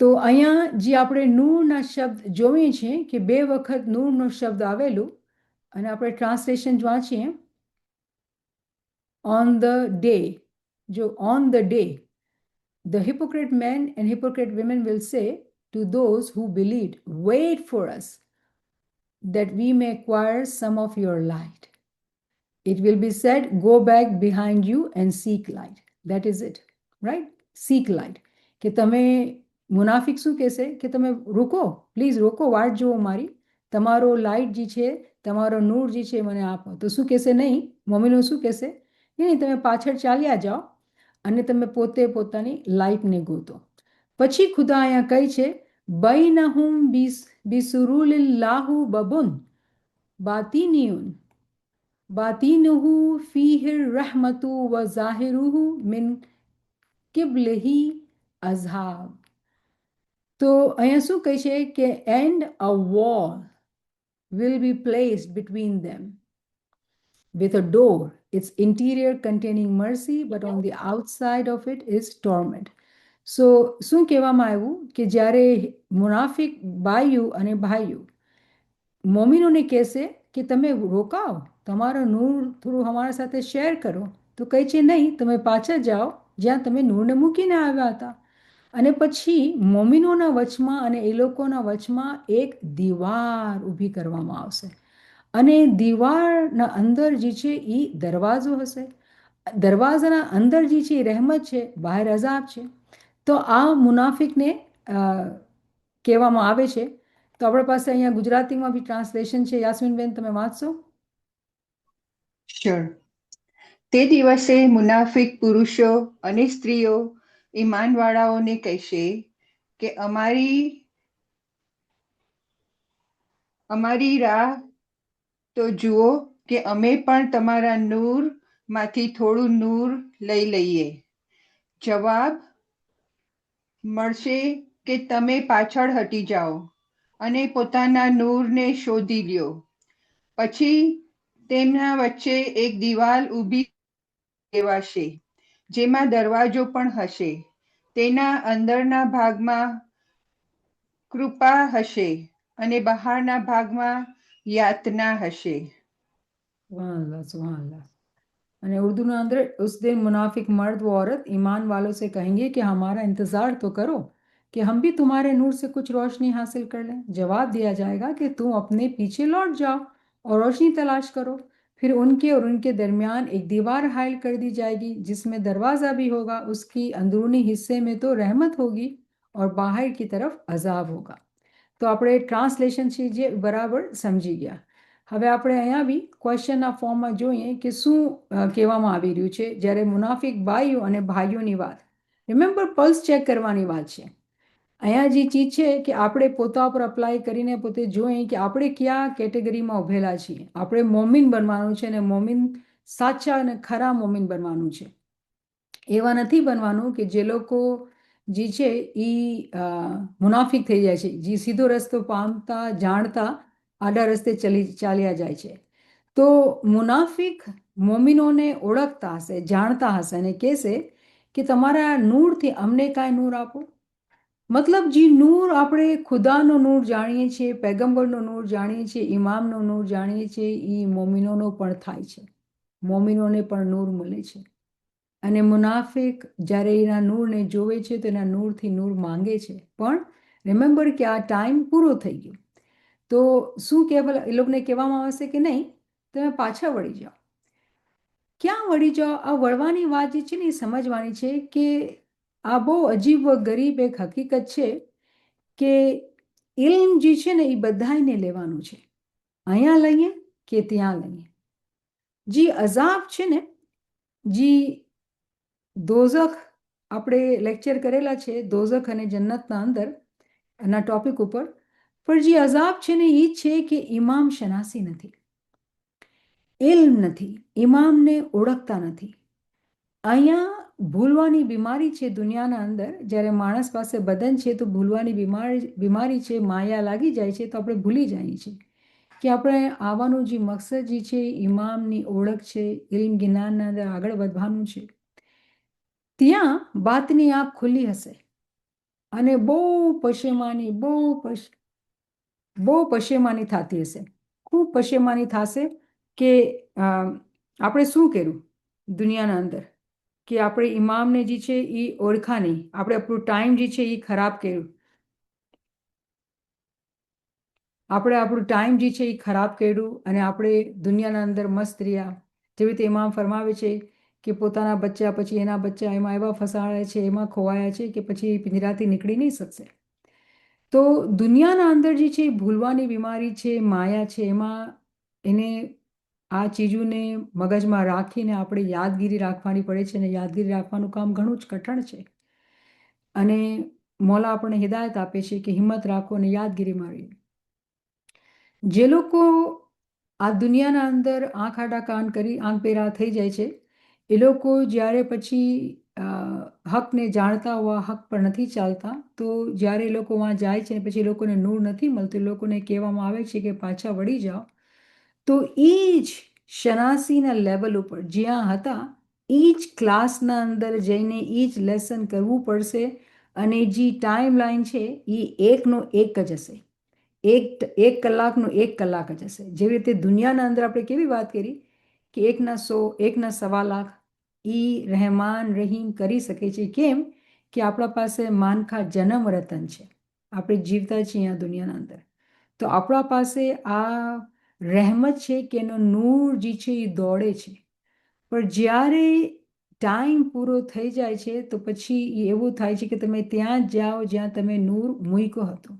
તો અહીંયા જે આપણે નૂરના શબ્દ જોઈએ છીએ કે 2 વખત નૂરનો શબ્દ આવેલું, અને આપણે ટ્રાન્સલેશન વાંચીએ on the day, जो on the day, the hypocrite men and hypocrite women will say to those who believed, wait for us, that we may acquire some of your light. It will be said, go back behind you and seek light. That is it, right? Seek light. કે તમે મુનાફિક શું કહેશે કે તમે રોકો, please રોકો, વાટ જુઓ મારી, તમારો લાઇટ જે છે, તમારો નૂર જે છે મને આપો. તો શું કહેશે? નહીં, મમ્મીનું શું કહેશે? નહીં, તમે પાછળ ચાલ્યા જાઓ અને તમે પોતે પોતાની લાઇટને ગોતો. પછી ખુદા અહીંયા કહી છે, બૈનહુમ બિસુરુલિલ્લાહુ બબુન બાતિનિયુન બાતિનુહુ ફીહિર રહમતુ વ ઝાહિરુહુ મિન કિબલિહી અઝહાબ. તો અહીંયા શું કહે છે કે and a wall will be placed between them with a door, its interior containing mercy, but on the outside of it is torment. So શું કહેવામાં આવ્યું કે જ્યારે મુનાફિક બાઈઓ અને ભાઈઓ મોમિનોને કહેશે કે તમે રોકાઓ, તમારો નૂર થોડું અમારા સાથે શેર કરો, તો કહે છે નહીં, તમે પાછા જાઓ જ્યાં તમે નૂરને મૂકીને આવ્યા હતા. અને પછી મોમિનોના વચમાં અને એ લોકોના વચમાં એક દીવાર ઊભી કરવામાં આવશે અને દીવારના અંદર જે છે એ દરવાજો હશે. દરવાજાના અંદર જે છે એ રહેમત છે, બહાર અઝાબ છે. તો આ મુનાફિકને કહેવામાં આવે છે. તો આપણા પાસે અહીંયા ગુજરાતીમાં બી ટ્રાન્સલેશન છે. યાસ્મીનબેન, તમે વાંચશો? શ્યોર. તે દિવસે મુનાફિક પુરુષો અને સ્ત્રીઓ ઈમાનવાળાઓને કહેશે કે અમારી રાહ તો જુઓ કે અમે પણ તમારા નૂરમાંથી થોડું નૂર લઈ લઈએ. જવાબ મળશે કે તમે પાછળ હટી જાઓ અને પોતાના નૂરને શોધી લ્યો. પછી તેમના વચ્ચે એક દિવાલ ઊભી કહેવાશે, જેમાં દરવાજો પણ હશે. તેના અંદરના ભાગમાં કૃપા હશે અને બહારના ભાગમાં યાતના હશે. सुभान अल्लाह. અને ઉર્દूના અંદર उस दिन मुनाफिक मर्द व औरत ईमान वालों से कहेंगे कि हमारा इंतज़ार तो करो कि हम भी तुम्हारे नूर से कुछ रोशनी हासिल कर लें. जवाब दिया जाएगा कि तुम अपने पीछे लौट जाओ और रोशनी तलाश करो. फिर उनके और उनके दरमियान एक दीवार हायल कर दी जाएगी जिसमें दरवाज़ा भी होगा. उसकी अंदरूनी हिस्से में तो रहमत होगी और बाहर की तरफ अजाब होगा. તો આપણે ટ્રાન્સલેશન છે જે બરાબર સમજી ગયા. હવે આપણે અહીંયા બી ક્વેશ્ચનના ફોર્મમાં જોઈએ કે શું કહેવામાં આવી રહ્યું છે જ્યારે મુનાફિક ભાઈઓ અને ભાઈઓની વાત. રિમેમ્બર, પલ્સ ચેક કરવાની વાત છે. અહીંયા જે ચીજ છે કે આપણે પોતા પર અપ્લાય કરીને પોતે જોઈએ કે આપણે કયા કેટેગરીમાં ઉભેલા છીએ. આપણે મોમિન બનવાનું છે અને મોમિન સાચા અને ખરા મોમિન બનવાનું છે. એવા નથી બનવાનું કે જે લોકો જે છે એ મુનાફિક થઈ જાય છે, જે સીધો રસ્તો પામતા જાણતા આડા રસ્તે ચાલ્યા જાય છે. તો મુનાફિક મોમિનોને ઓળખતા હશે, જાણતા હશે અને કહેશે કે તમારા નૂરથી અમને કાંઈ નૂર આપો. મતલબ જે નૂર આપણે ખુદાનો નૂર જાણીએ છીએ, પૈગંબરનો નૂર જાણીએ છીએ, ઇમામનો નૂર જાણીએ છીએ, એ મોમિનોનો પણ થાય છે. મોમિનોને પણ નૂર મળે છે. અને મુનાફિક જ્યારે એના નૂરને જોવે છે તો એના નૂરથી નૂર માંગે છે. પણ રિમેમ્બર કે આ ટાઈમ પૂરો થઈ ગયો. તો શું કહેવા એ લોકોને કહેવામાં આવશે કે નહીં, તમે પાછા વળી જાઓ. ક્યાં વળી જાઓ? આ વળવાની વાત જે છે ને એ સમજવાની છે કે આ બહુ અજીબ ગરીબ એક હકીકત છે કે ઇલ્મ જે છે ને એ બધાને લેવાનું છે. અહીંયા લઈએ કે ત્યાં લઈએ. જે અઝાબ છે ને, જે દોઝખ આપણે લેક્ચર કરેલા છે, દોઝખ અને જન્નતના અંદર એના ટોપિક ઉપર. પણ જે અઝાબ છે ને એ છે કે ઇમામ શનાસી નથી, ઇલ્મ નથી, ઇમામને ઓળખતા નથી. અહીંયા ભૂલવાની બીમારી છે દુનિયાના અંદર. જ્યારે માણસ પાસે બદન છે તો ભૂલવાની બીમારી છે, માયા લાગી જાય છે તો આપણે ભૂલી જઈએ છીએ કે આપણે આવવાનું જે મકસદ જે છે ઇમામની ઓળખ છે, ઇલ્મ જ્ઞાનના અંદર આગળ વધવાનું છે. ત્યાં બાતની આંખ ખુલ્લી હશે અને બહુ પશેમાની દુનિયાના અંદર કે આપણે ઇમામને જે છે એ ઓળખા નહીં, આપણે આપણું ટાઈમ જે છે એ ખરાબ કર્યું, આપણે આપણું ટાઈમ જે છે એ ખરાબ કર્યું અને આપણે દુનિયાના અંદર મસ્ત રહ્યા. જેવી રીતે ઇમામ ફરમાવે છે કે પોતાના બચ્ચા પછી એના બચ્ચા એમાં એવા ફસાયા છે, એમાં ખોવાયા છે કે પછી એ પિંજરાથી નીકળી નહીં શકશે. તો દુનિયાના અંદર જે છે એ ભૂલવાની બીમારી છે, માયા છે, એમાં એને આ ચીજોને મગજમાં રાખીને આપણે યાદગીરી રાખવાની પડે છે અને યાદગીરી રાખવાનું કામ ઘણું જ કઠણ છે. અને મોલા આપણને હિદાયત આપે છે કે હિંમત રાખો અને યાદગીરીમાં રહીએ. જે લોકો આ દુનિયાના અંદર આંખ આડા કાન કરી આંખ પેરા થઈ જાય છે, એ લોકો જ્યારે પછી હકને જાણતા હોવા હક પર નથી ચાલતા, તો જ્યારે એ લોકો વहाँ જાય છે પછી એ લોકોને નૂર નથી મળતું, એ લોકોને કહેવામાં આવે છે કે પાછા વળી જાઓ. તો એ જ શનાસીના લેવલ ઉપર જ્યાં હતા એ જ ક્લાસના અંદર જઈને એ જ લેસન કરવું પડશે અને જે ટાઈમ લાઈન છે એ એકનો એક જ હશે. એક કલાકનો 1 કલાક જ હશે. જેવી રીતે દુનિયાના અંદર આપણે કેવી વાત કરી કે 1ના 100, 1ના 1.25 લાખ એ રહેમાન રહીમ કરી શકે છે. કેમ કે આપણા પાસે માનખા જન્મ રતન છે, આપણે જીવતા છીએ આ દુનિયાના અંદર. તો આપણા પાસે આ રહેમત છે કે એનો નૂર જે છે એ દોડે છે. પણ જ્યારે ટાઈમ પૂરો થઈ જાય છે તો પછી એવું થાય છે કે તમે ત્યાં જ જાઓ જ્યાં તમે નૂર મૂક્યો હતો.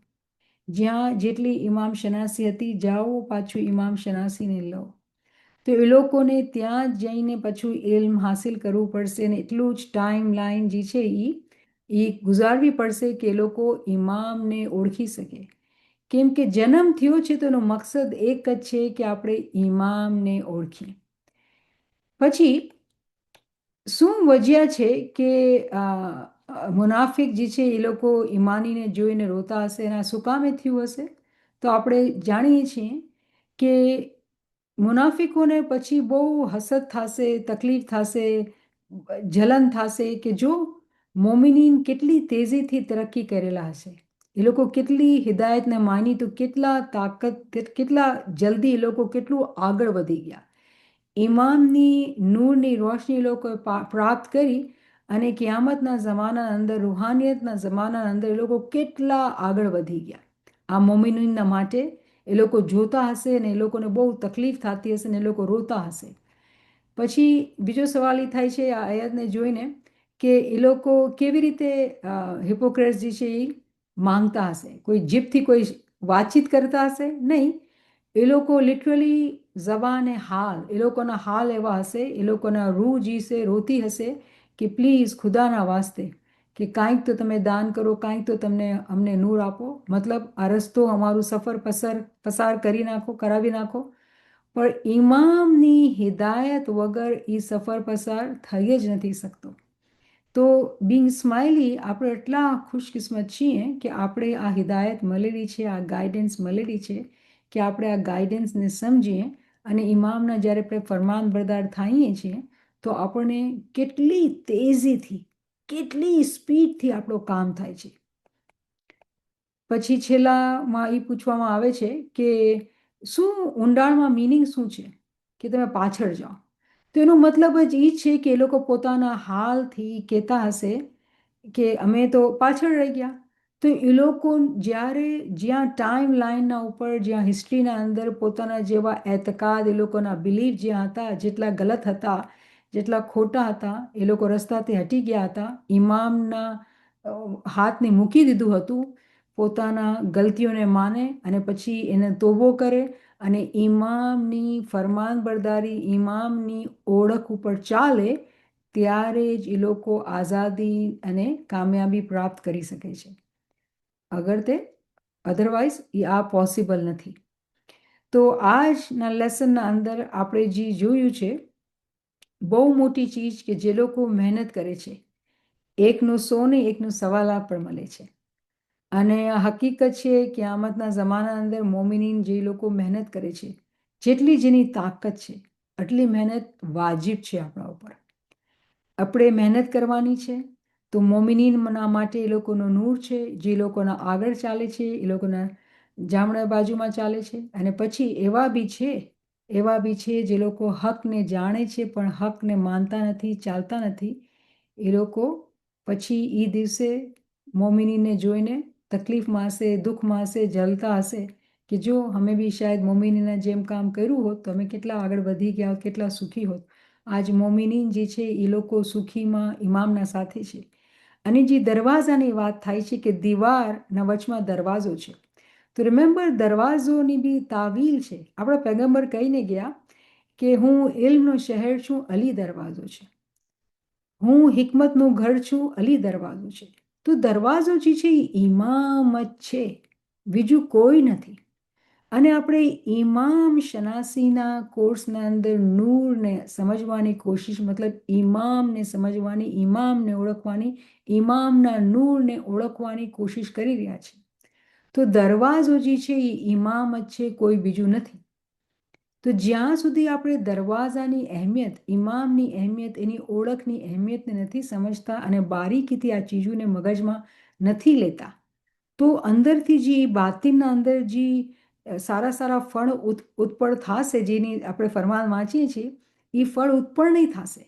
જ્યાં જેટલી ઇમામ શનાસી હતી, જાઓ પાછું ઇમામ શનાસીને લો. તો એ લોકોને ત્યાં જઈને પાછું ઇલ્મ હાસિલ કરવું પડશે અને એટલું જ ટાઈમ લાઈન જે છે એ ગુજારવી પડશે કે એ લોકો ઇમામને ઓળખી શકે. કેમ કે જન્મ થયો છે તો એનો મકસદ એક જ છે કે આપણે ઇમામને ઓળખીએ. પછી શું વજ્યા છે કે મુનાફિક જે છે એ લોકો ઈમાનીને જોઈને રોતા હશે અને આ શું કામે થયું હશે? તો આપણે જાણીએ છીએ કે મુનાફિકોને પછી બહુ હસદ થશે, તકલીફ થશે, જલન થશે કે જો મોમિનીન કેટલી તેજીથી તરક્કી કરેલા હશે, એ લોકો કેટલી હિદાયતને માની તો કેટલા જલ્દી એ લોકો કેટલું આગળ વધી ગયા. ઇમામની નૂરની રોશની લોકોએ પ્રાપ્ત કરી અને કિયામતના જમાનાના અંદર, રૂહાનિયતના જમાનાના અંદર એ લોકો કેટલા આગળ વધી ગયા. આ મોમિનીનના માટે એ લોકો જોતા હશે ને એ લોકોને બહુ તકલીફ થતી હશે ને એ લોકો રોતા હશે. પછી બીજો સવાલ એ થાય છે આ આયતને જોઈને કે એ લોકો કેવી રીતે હિપોક્રેટ્સ જે છે એ માંગતા હશે. કોઈ જીભથી કોઈ વાતચીત કરતા હશે નહીં, એ લોકો લિટરલી જબાને હાલ, એ લોકોના હાલ એવા હશે, એ લોકોના રૂહ જીસે રોતી હશે કે પ્લીઝ ખુદાના વાસ્તે કે કાંઈક તો તમે દાન કરો, કાંઈક તો તમને અમને નૂર આપો, મતલબ આ રસ્તો અમારું સફર પસાર કરી નાખો, કરાવી નાખો. પણ ઇમામની હિદાયત વગર એ સફર પસાર થઈ જ નથી શકતો. તો બિંગ સ્માઇલી આપણે એટલા ખુશકિસ્મત છીએ કે આપણે આ હિદાયત મળેલી છે, આ ગાઈડન્સ મળેલી છે કે આપણે આ ગાઈડન્સને સમજીએ અને ઇમામના જ્યારે આપણે ફરમાન બરદાર થઈએ છીએ તો આપણને કેટલી તેજીથી, કેટલી સ્પીડથી આપણું કામ થાય છે. પછી છેલ્લામાં એ પૂછવામાં આવે છે કે શું ઊંડાણમાં મિનિંગ શું છે કે તમે પાછળ જાઓ? તો એનો મતલબ જ એ છે કે એ લોકો પોતાના હાલથી કહેતા હશે કે અમે તો પાછળ રહી ગયા. તો એ લોકો જ્યારે જ્યાં ટાઈમ લાઈનના ઉપર, જ્યાં હિસ્ટ્રીના અંદર પોતાના જેવા એતકાદ, એ લોકોના બિલીફ જ્યાં હતા, જેટલા ગલત હતા, જેટલા ખોટા હતા, એ લોકો રસ્તાથી હટી ગયા હતા, ઇમામના હાથને મૂકી દીધું હતું, પોતાના ગલતીઓને માને અને પછી એને તોબો કરે અને ઇમામની ફરમાનબરદારી, ઇમામની ઓળખ ઉપર ચાલે, ત્યારે જ એ લોકો આઝાદી અને કામયાબી પ્રાપ્ત કરી શકે છે. અગર તે અધરવાઇઝ એ આ પોસિબલ નથી. તો આજના લેસનના અંદર આપણે જે જોયું છે બહુ મોટી ચીજ કે જે લોકો મહેનત કરે છે, એકનું 100 ને એકનું 1.25 લાખ પણ મળે છે. અને હકીકત છે કિયામતના જમાનાના અંદર મોમિનીન જે લોકો મહેનત કરે છે, જેટલી જેની તાકાત છે આટલી મહેનત વાજિબ છે આપણા ઉપર. આપણે મહેનત કરવાની છે. તો મોમિનીનના માટે એ લોકોનો નૂર છે, જે લોકોના આગળ ચાલે છે, એ લોકોના જામણા બાજુમાં ચાલે છે. અને પછી એવા બી છે એવા બી છે જે લોકો હકને જાણે છે પણ હકને માનતા નથી, ચાલતા નથી. એ લોકો પછી એ દિવસે મોમિનીને જોઈને તકલીફમાં હશે, દુઃખમાં હશે, જલતા હશે કે જો અમે બી શાયદ મોમિનીના જેમ કામ કર્યું હોત તો અમે કેટલા આગળ વધી ગયા હોત, કેટલા સુખી હોત. આજ મોમિનીન જે છે એ લોકો સુખીમાં ઇમામના સાથે છે. અને જે દરવાજાની વાત થાય છે કે દીવારના વચમાં દરવાજો છે, તો રિમેમ્બર દરવાજોની બી તાવીલ છે. આપણા પૈગંબર કહીને ગયા કે હું ઇલ્મનો શહેર છું, અલી દરવાજો છે. હું હિકમતનું ઘર છું, અલી દરવાજો છે. તો દરવાજો જે છે એ ઇમામ જ છે, બીજું કોઈ નથી. અને આપણે ઇમામ શનાસીના કોર્સના અંદર નૂરને સમજવાની કોશિશ, મતલબ ઇમામને સમજવાની, ઇમામને ઓળખવાની, ઇમામના નૂરને ઓળખવાની કોશિશ કરી રહ્યા છીએ. તો દરવાજો જે છે એ ઇમામ જ છે, કોઈ બીજું નથી. તો જ્યાં સુધી આપણે દરવાજાની અહેમિયત, ઇમામની અહેમિયત, એની ઓળખની અહેમિયતને નથી સમજતા અને બારીકીથી આ ચીજોને મગજમાં નથી લેતા, તો અંદરથી જે બાતિનના અંદર જે સારા સારા ફળ ઉત્પન્ન થશે, જેની આપણે ફરમાન વાંચીએ છીએ, એ ફળ ઉત્પન્ન નહીં થશે.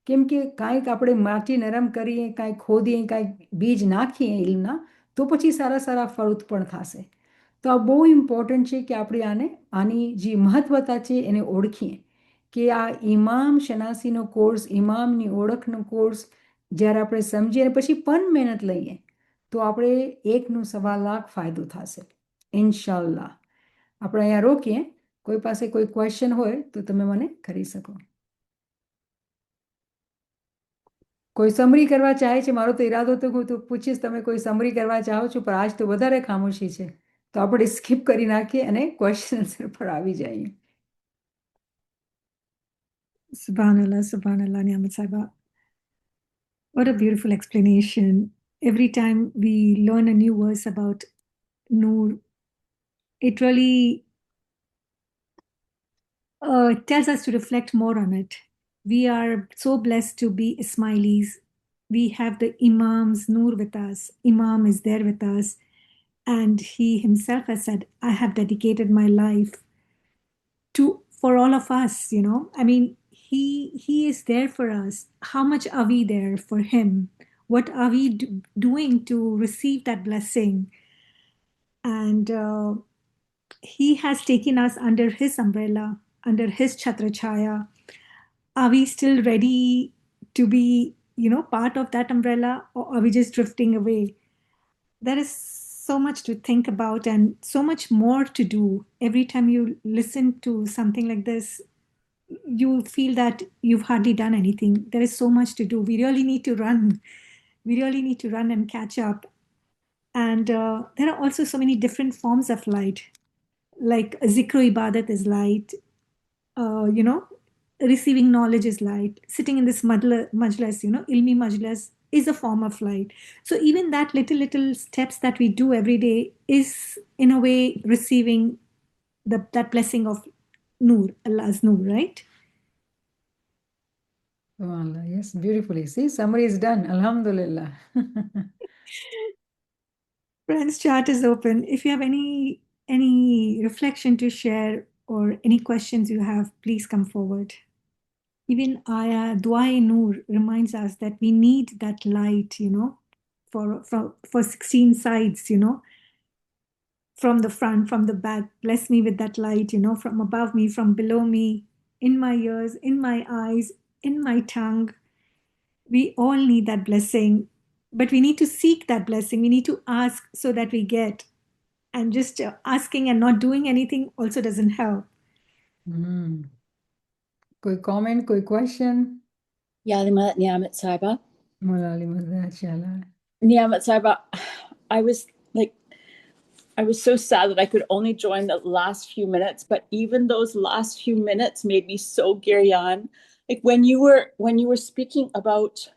કેમ કે કાંઈક આપણે માટી નરમ કરીએ, કાંઈક ખોદીએ, કાંઈક બીજ નાખીએ ઇલ્મના, તો પછી સારા સારા ફળ ઉત્પન્ન થશે. તો આ બહુ ઇમ્પોર્ટન્ટ છે કે આપણે આની જે મહત્વતા છે એને ઓળખીએ કે આ ઇમામ શનાસીનો કોર્સ, ઇમામની ઓળખનો કોર્સ જ્યારે આપણે સમજીએ અને પછી પણ મહેનત લઈએ તો આપણે 1.25 ફાયદો થશે ઇન્શાલ્લાહ. આપણે અહીંયા રોકીએ. કોઈ પાસે કોઈ ક્વેશ્ચન હોય તો તમે મને કરી શકો. કોઈ સમરી કરવા ચાહે છે? મારો તો ઈરાદો હતો હું તો પૂછીશ, તમે કોઈ સમરી કરવા ચાહો છો, પણ આજ તો વધારે ખામોશી છે, તો આપણે સ્કીપ કરી નાખીએ અને ક્વેશ્ચન આન્સર પર આવી જઈએ. Subhanallah, Subhanallah, Niamat Saiba. What a beautiful explanation. Every time we learn a new verse about Noor, it really tells us to reflect more on it. We are so blessed to be Ismailis. We have the Imam's Noor with us. Imam is there with us. And he himself has said, I have dedicated my life for all of us, I mean, he is there for us. How much are we there for him? What are we doing to receive that blessing? And he has taken us under his umbrella, under his Chhatrachaya. Are we still ready to be, part of that umbrella, or are we just drifting away? There is so much to think about and so much more to do. Every time you listen to something like this, you feel that you've hardly done anything. There is so much to do. We really need to run. We really need to run and catch up. And there are also so many different forms of light. Like zikr ibadat is light, receiving knowledge is light. Sitting in this majlis, ilmi majlis is a form of light. So even that little steps that we do every day is in a way receiving that blessing of Noor, Allah's Noor, right? SubhanAllah. Yes, beautifully. See, summary is done. Alhamdulillah. Friends, chat is open. If you have any reflection to share or any questions you have, please come forward. Even Ayah Dua Noor reminds us that we need that light, for 16 sides, from the front, from the back. Bless me with that light, from above me, from below me, in my ears, in my eyes, in my tongue. We all need that blessing, but we need to seek that blessing. We need to ask so that we get. And just asking and not doing anything also doesn't help. Koi comment, koi question? Yalima Niamat Saiba. Niamat Saiba, I was so sad that I could only join the last few minutes, but even those last few minutes made me so giryan. Like when you were speaking about,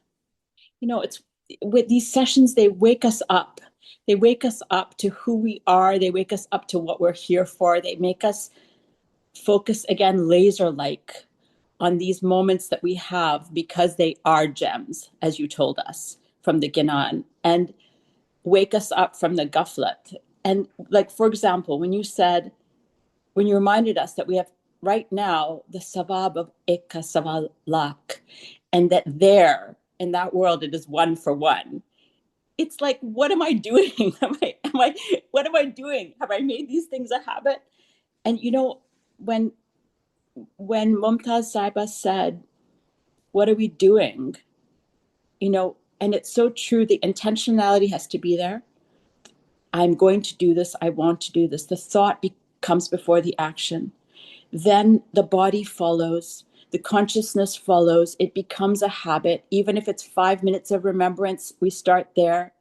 it's with these sessions, they wake us up. They wake us up to who we are. They wake us up to what we're here for. They make us focus again, laser-like, on these moments that we have because they are gems, as you told us, from the Ginan, and wake us up from the ghaflat. And like, for example, when you reminded us that we have right now the savab of Eka Savalak, and that there in that world it is one for one. It's like, what am I doing? What am I doing? Have I made these things a habit? And you know, when Mumtaz Saiba said, what are we doing? You know, and it's so true. The intentionality has to be there. I'm going to do this. I want to do this. The thought comes before the action. Then the body follows. The consciousness follows. It becomes a habit. Even if it's 5 minutes of remembrance, we start there.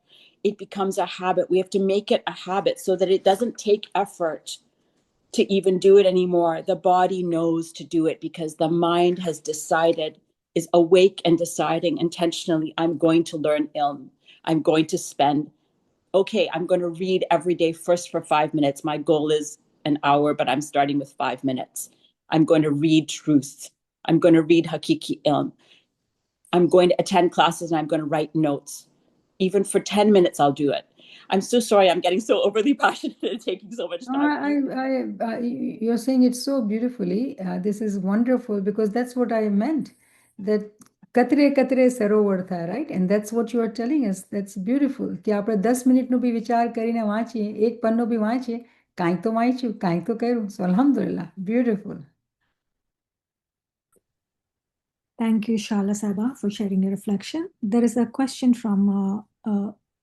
It becomes a habit. We have to make it a habit so that it doesn't take effort to even do it anymore. The body knows to do it because the mind has decided, is awake and deciding intentionally, I'm going to learn ilm. I'm going to spend, okay, I'm going to read every day first for 5 minutes. My goal is an hour, but I'm starting with 5 minutes. I'm going to read truth. I'm going to read Hakiki ilm. I'm going to attend classes and I'm going to write notes. Even for 10 minutes, I'll do it. I'm so sorry. I'm getting so overly passionate and taking so much time. You're saying it so beautifully. This is wonderful because that's what I meant. That કતરે કતરે સરોવર થાય, right? And that's what you are telling us. That's beautiful. કે આપણે 10 મિનિટનું બી વિચાર કરીને વાંચીએ, એક પન્નો બી વાંચીએ, કાંઈક તો વાંચ્યું, કાંઈક તો કર્યું. So alhamdulillah, beautiful. Thank you, Shala Saba, for sharing your reflection. There is a question from,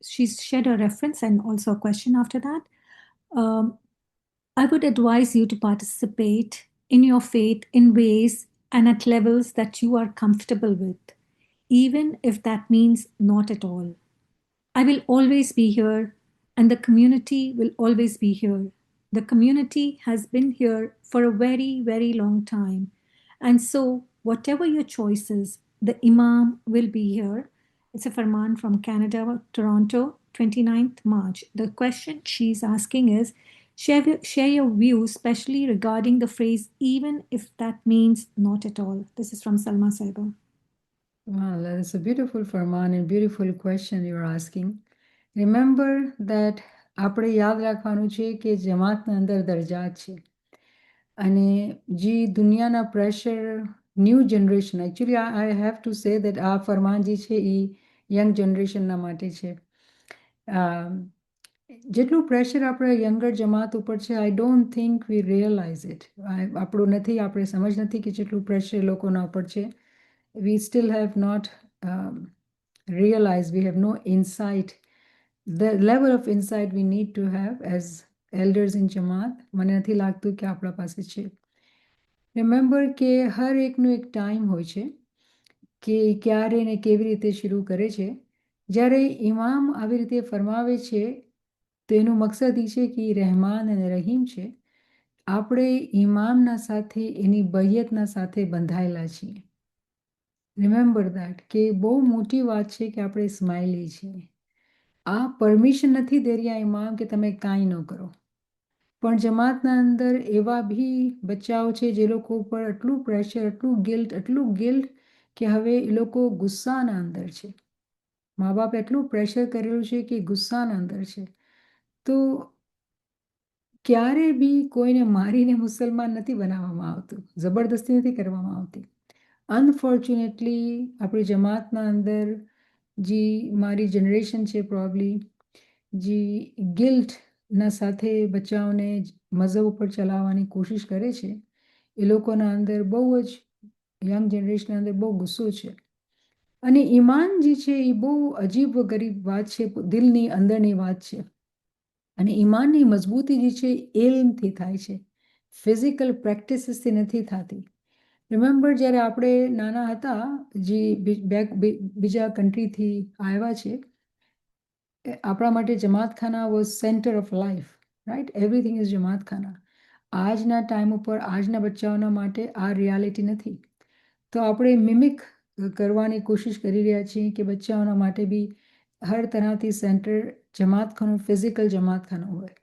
she's shared a reference and also a question after that. I would advise you to participate in your faith in ways and at levels that you are comfortable with, even if that means not at all. I will always be here, and the community will always be here. The community has been here for a very, very long time. And so, whatever your choices, the Imam will be here. It's a Farman from Canada, Toronto, 29th March. The question she's asking is, share your views, especially regarding the phrase, even if that means not at all. This is from Salma Saiba. Well, that is a beautiful Farman and beautiful question you're asking. Remember that આપણે યાદ રાખવાનું છે કે જમાતના અંદર દરજાત છે અને જે દુનિયાના pressure new generation, actually I have to say that આ ફરમાન જે છે એ યંગ જનરેશનના માટે છે. જેટલું પ્રેશર આપણે યંગર જમાત ઉપર છે, I don't think we realize it. આપણું નથી, આપણે સમજ નથી કે જેટલું પ્રેશર લોકોના ઉપર છે. We still have not realized, we have no insight, the level of insight we need to have as elders in Jamaat. મને નથી લાગતું કે આપણા પાસે છે. રિમેમ્બર કે હર એકનો એક ટાઈમ હોય છે કે ક્યારે ને કેવી રીતે શરૂ કરે છે. જ્યારે ઇમામ આવી રીતે ફરમાવે છે તો એનો મકસદ એ છે કે રહેમાન અને રહીમ છે. આપણે ઇમામના સાથે એની બૈયતના સાથે બંધાયેલા છીએ. રિમેમ્બર દેટ કે બહુ મોટી વાત છે કે આપણે સ્માઇલી છીએ. આ પરમિશન નથી દે રહ્યા ઇમામ કે તમે કાંઈ ન કરો. પણ જમાતના અંદર એવા બી બચ્ચાઓ છે જે લોકો ઉપર આટલું પ્રેશર, આટલું ગિલ્ટ કે હવે એ લોકો ગુસ્સાના અંદર છે. મા બાપ એટલું પ્રેશર કરેલું છે કે ગુસ્સાના અંદર છે. તો ક્યારે બી કોઈને મારીને મુસલમાન નથી બનાવવામાં આવતું, જબરદસ્તી નથી કરવામાં આવતી. અનફોર્ચ્યુનેટલી આપણી જમાતના અંદર જે મારી જનરેશન છે પ્રોબલી, જે ગિલ્ટના સાથે બચ્ચાઓને મઝહબ ઉપર ચલાવવાની કોશિશ કરે છે, એ લોકોના અંદર બહુ જ યંગ જનરેશનના અંદર બહુ ગુસ્સો છે. અને ઈમાન જે છે એ બહુ અજીબ ગરીબ વાત છે, દિલની અંદરની વાત છે. અને ઈમાનની મજબૂતી જે છે એલ્મથી થાય છે, ફિઝિકલ પ્રેક્ટિસીસથી નથી થતી. રિમેમ્બર જ્યારે આપણે નાના હતા, જે બીજા કન્ટ્રીથી આવ્યા છે, આપણા માટે Jamatkhana was centre of life, right? Everything is Jamatkhana. આજના ટાઈમ ઉપર આજના બચ્ચાઓના માટે આ રિયાલિટી નથી. તો આપણે મિમિક કરવાની કોશિશ કરી રહ્યા છીએ કે બચ્ચાઓના માટે બી હર તરહથી સેન્ટર જમાતખાનું, ફિઝિકલ જમાતખાનું હોય.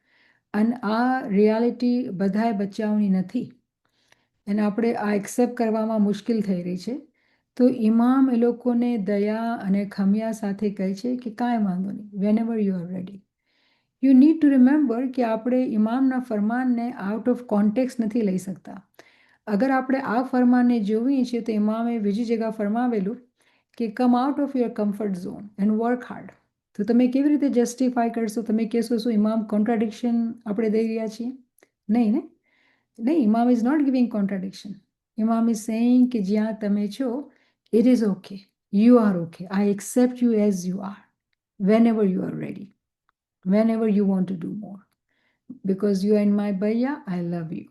અને આ રિયાલિટી બધાય બચ્ચાઓની નથી. અને આપણે આ એક્સેપ્ટ કરવામાં મુશ્કેલ થઈ રહી છે. તો ઇમામ એ લોકોને દયા અને ખમિયા સાથે કહે છે કે કાંઈ વાંધો નહીં, whenever you are ready. You need to remember કે આપણે ઇમામના ફરમાનને આઉટ ઓફ કોન્ટેક્સ નથી લઈ શકતા. અગર આપણે આ ફરમાનને જોઈએ છીએ તો ઇમામે બીજી જગ્યા ફરમાવેલું કે come out of your comfort zone and work hard. તો તમે કેવી રીતે જસ્ટિફાય કરશો? તમે કહેશો શું ઇમામ કોન્ટ્રાડિક્શન આપણે દઈ રહ્યા છીએ? નહીં ને? નહીં, ઇમામ is not giving contradiction. Imam is saying કે જ્યાં તમે છો it is okay, you are okay, I accept you as you are, whenever you are ready, whenever you want to do more, because you are in my bayya, I love you.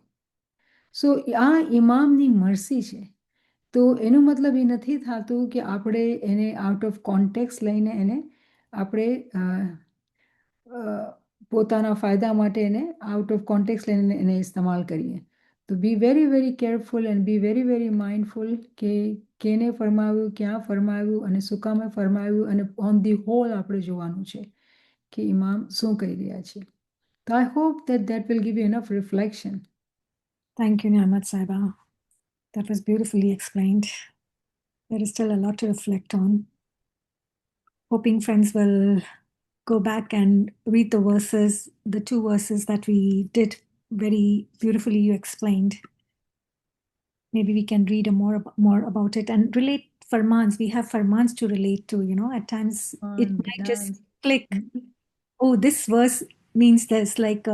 સો આ ઇમામની મરસી છે. તો એનો મતલબ એ નથી થતું કે આપણે એને આઉટ ઓફ કોન્ટેક્સ લઈને એને આપણે પોતાના ફાયદા માટે એને આઉટ ઓફ કોન્ટેક્સ લઈને એને ઇસ્તેમાલ કરીએ. તો be very very careful and be very very mindful કે કેને ફરમાવ્યું, ક્યાં ફરમાવ્યું અને શું કામે ફરમાવ્યું, અને ઓન ધી હોલ આપણે જોવાનું છે કે ઇમામ શું કહી રહ્યા છે. તો I hope that will give you enough reflection. Thank you, Niamat Sahiba. That was beautifully explained. There is still a lot to reflect on. Hoping friends will go back and read the verses, the 2 verses that we did very beautifully, you explained. Maybe we can read more about it and relate farmans. We have farmans to relate to, at times it might just click. Oh, this verse means this, like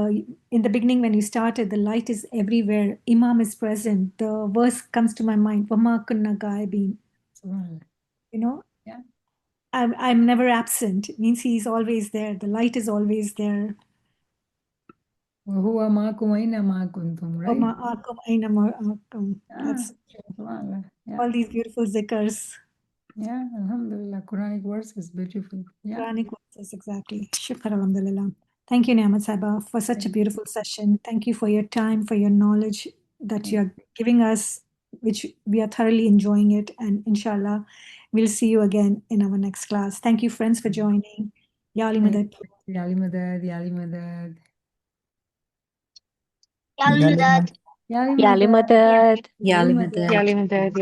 in the beginning when you started, the light is everywhere, Imam is present, the verse comes to my mind, Wama kunna gaibin. Yeah. I'm never absent. It means he's always there, the light is always there. Huwa ma'akum aina ma kuntum, right? Wama akum aina ma'akum. That's Yeah. all these beautiful zikrs. Yeah, alhamdulillah, Quranic verses, beautiful. Yeah. Quranic verses, exactly. Shukr, alhamdulillah. Thank you, Niamat Sahiba, for such a beautiful session. Thank you for your time, for your knowledge that you are giving us, which we are thoroughly enjoying it. And inshallah, we'll see you again in our next class. Thank you, friends, for joining. Ya Ali Madad. Ya Ali Madad, Ya Ali Madad. Ya Ali Madad. Ya Ali Ya Ali Madad. Madad. Ya Ali Madad. Ya Ali Madad.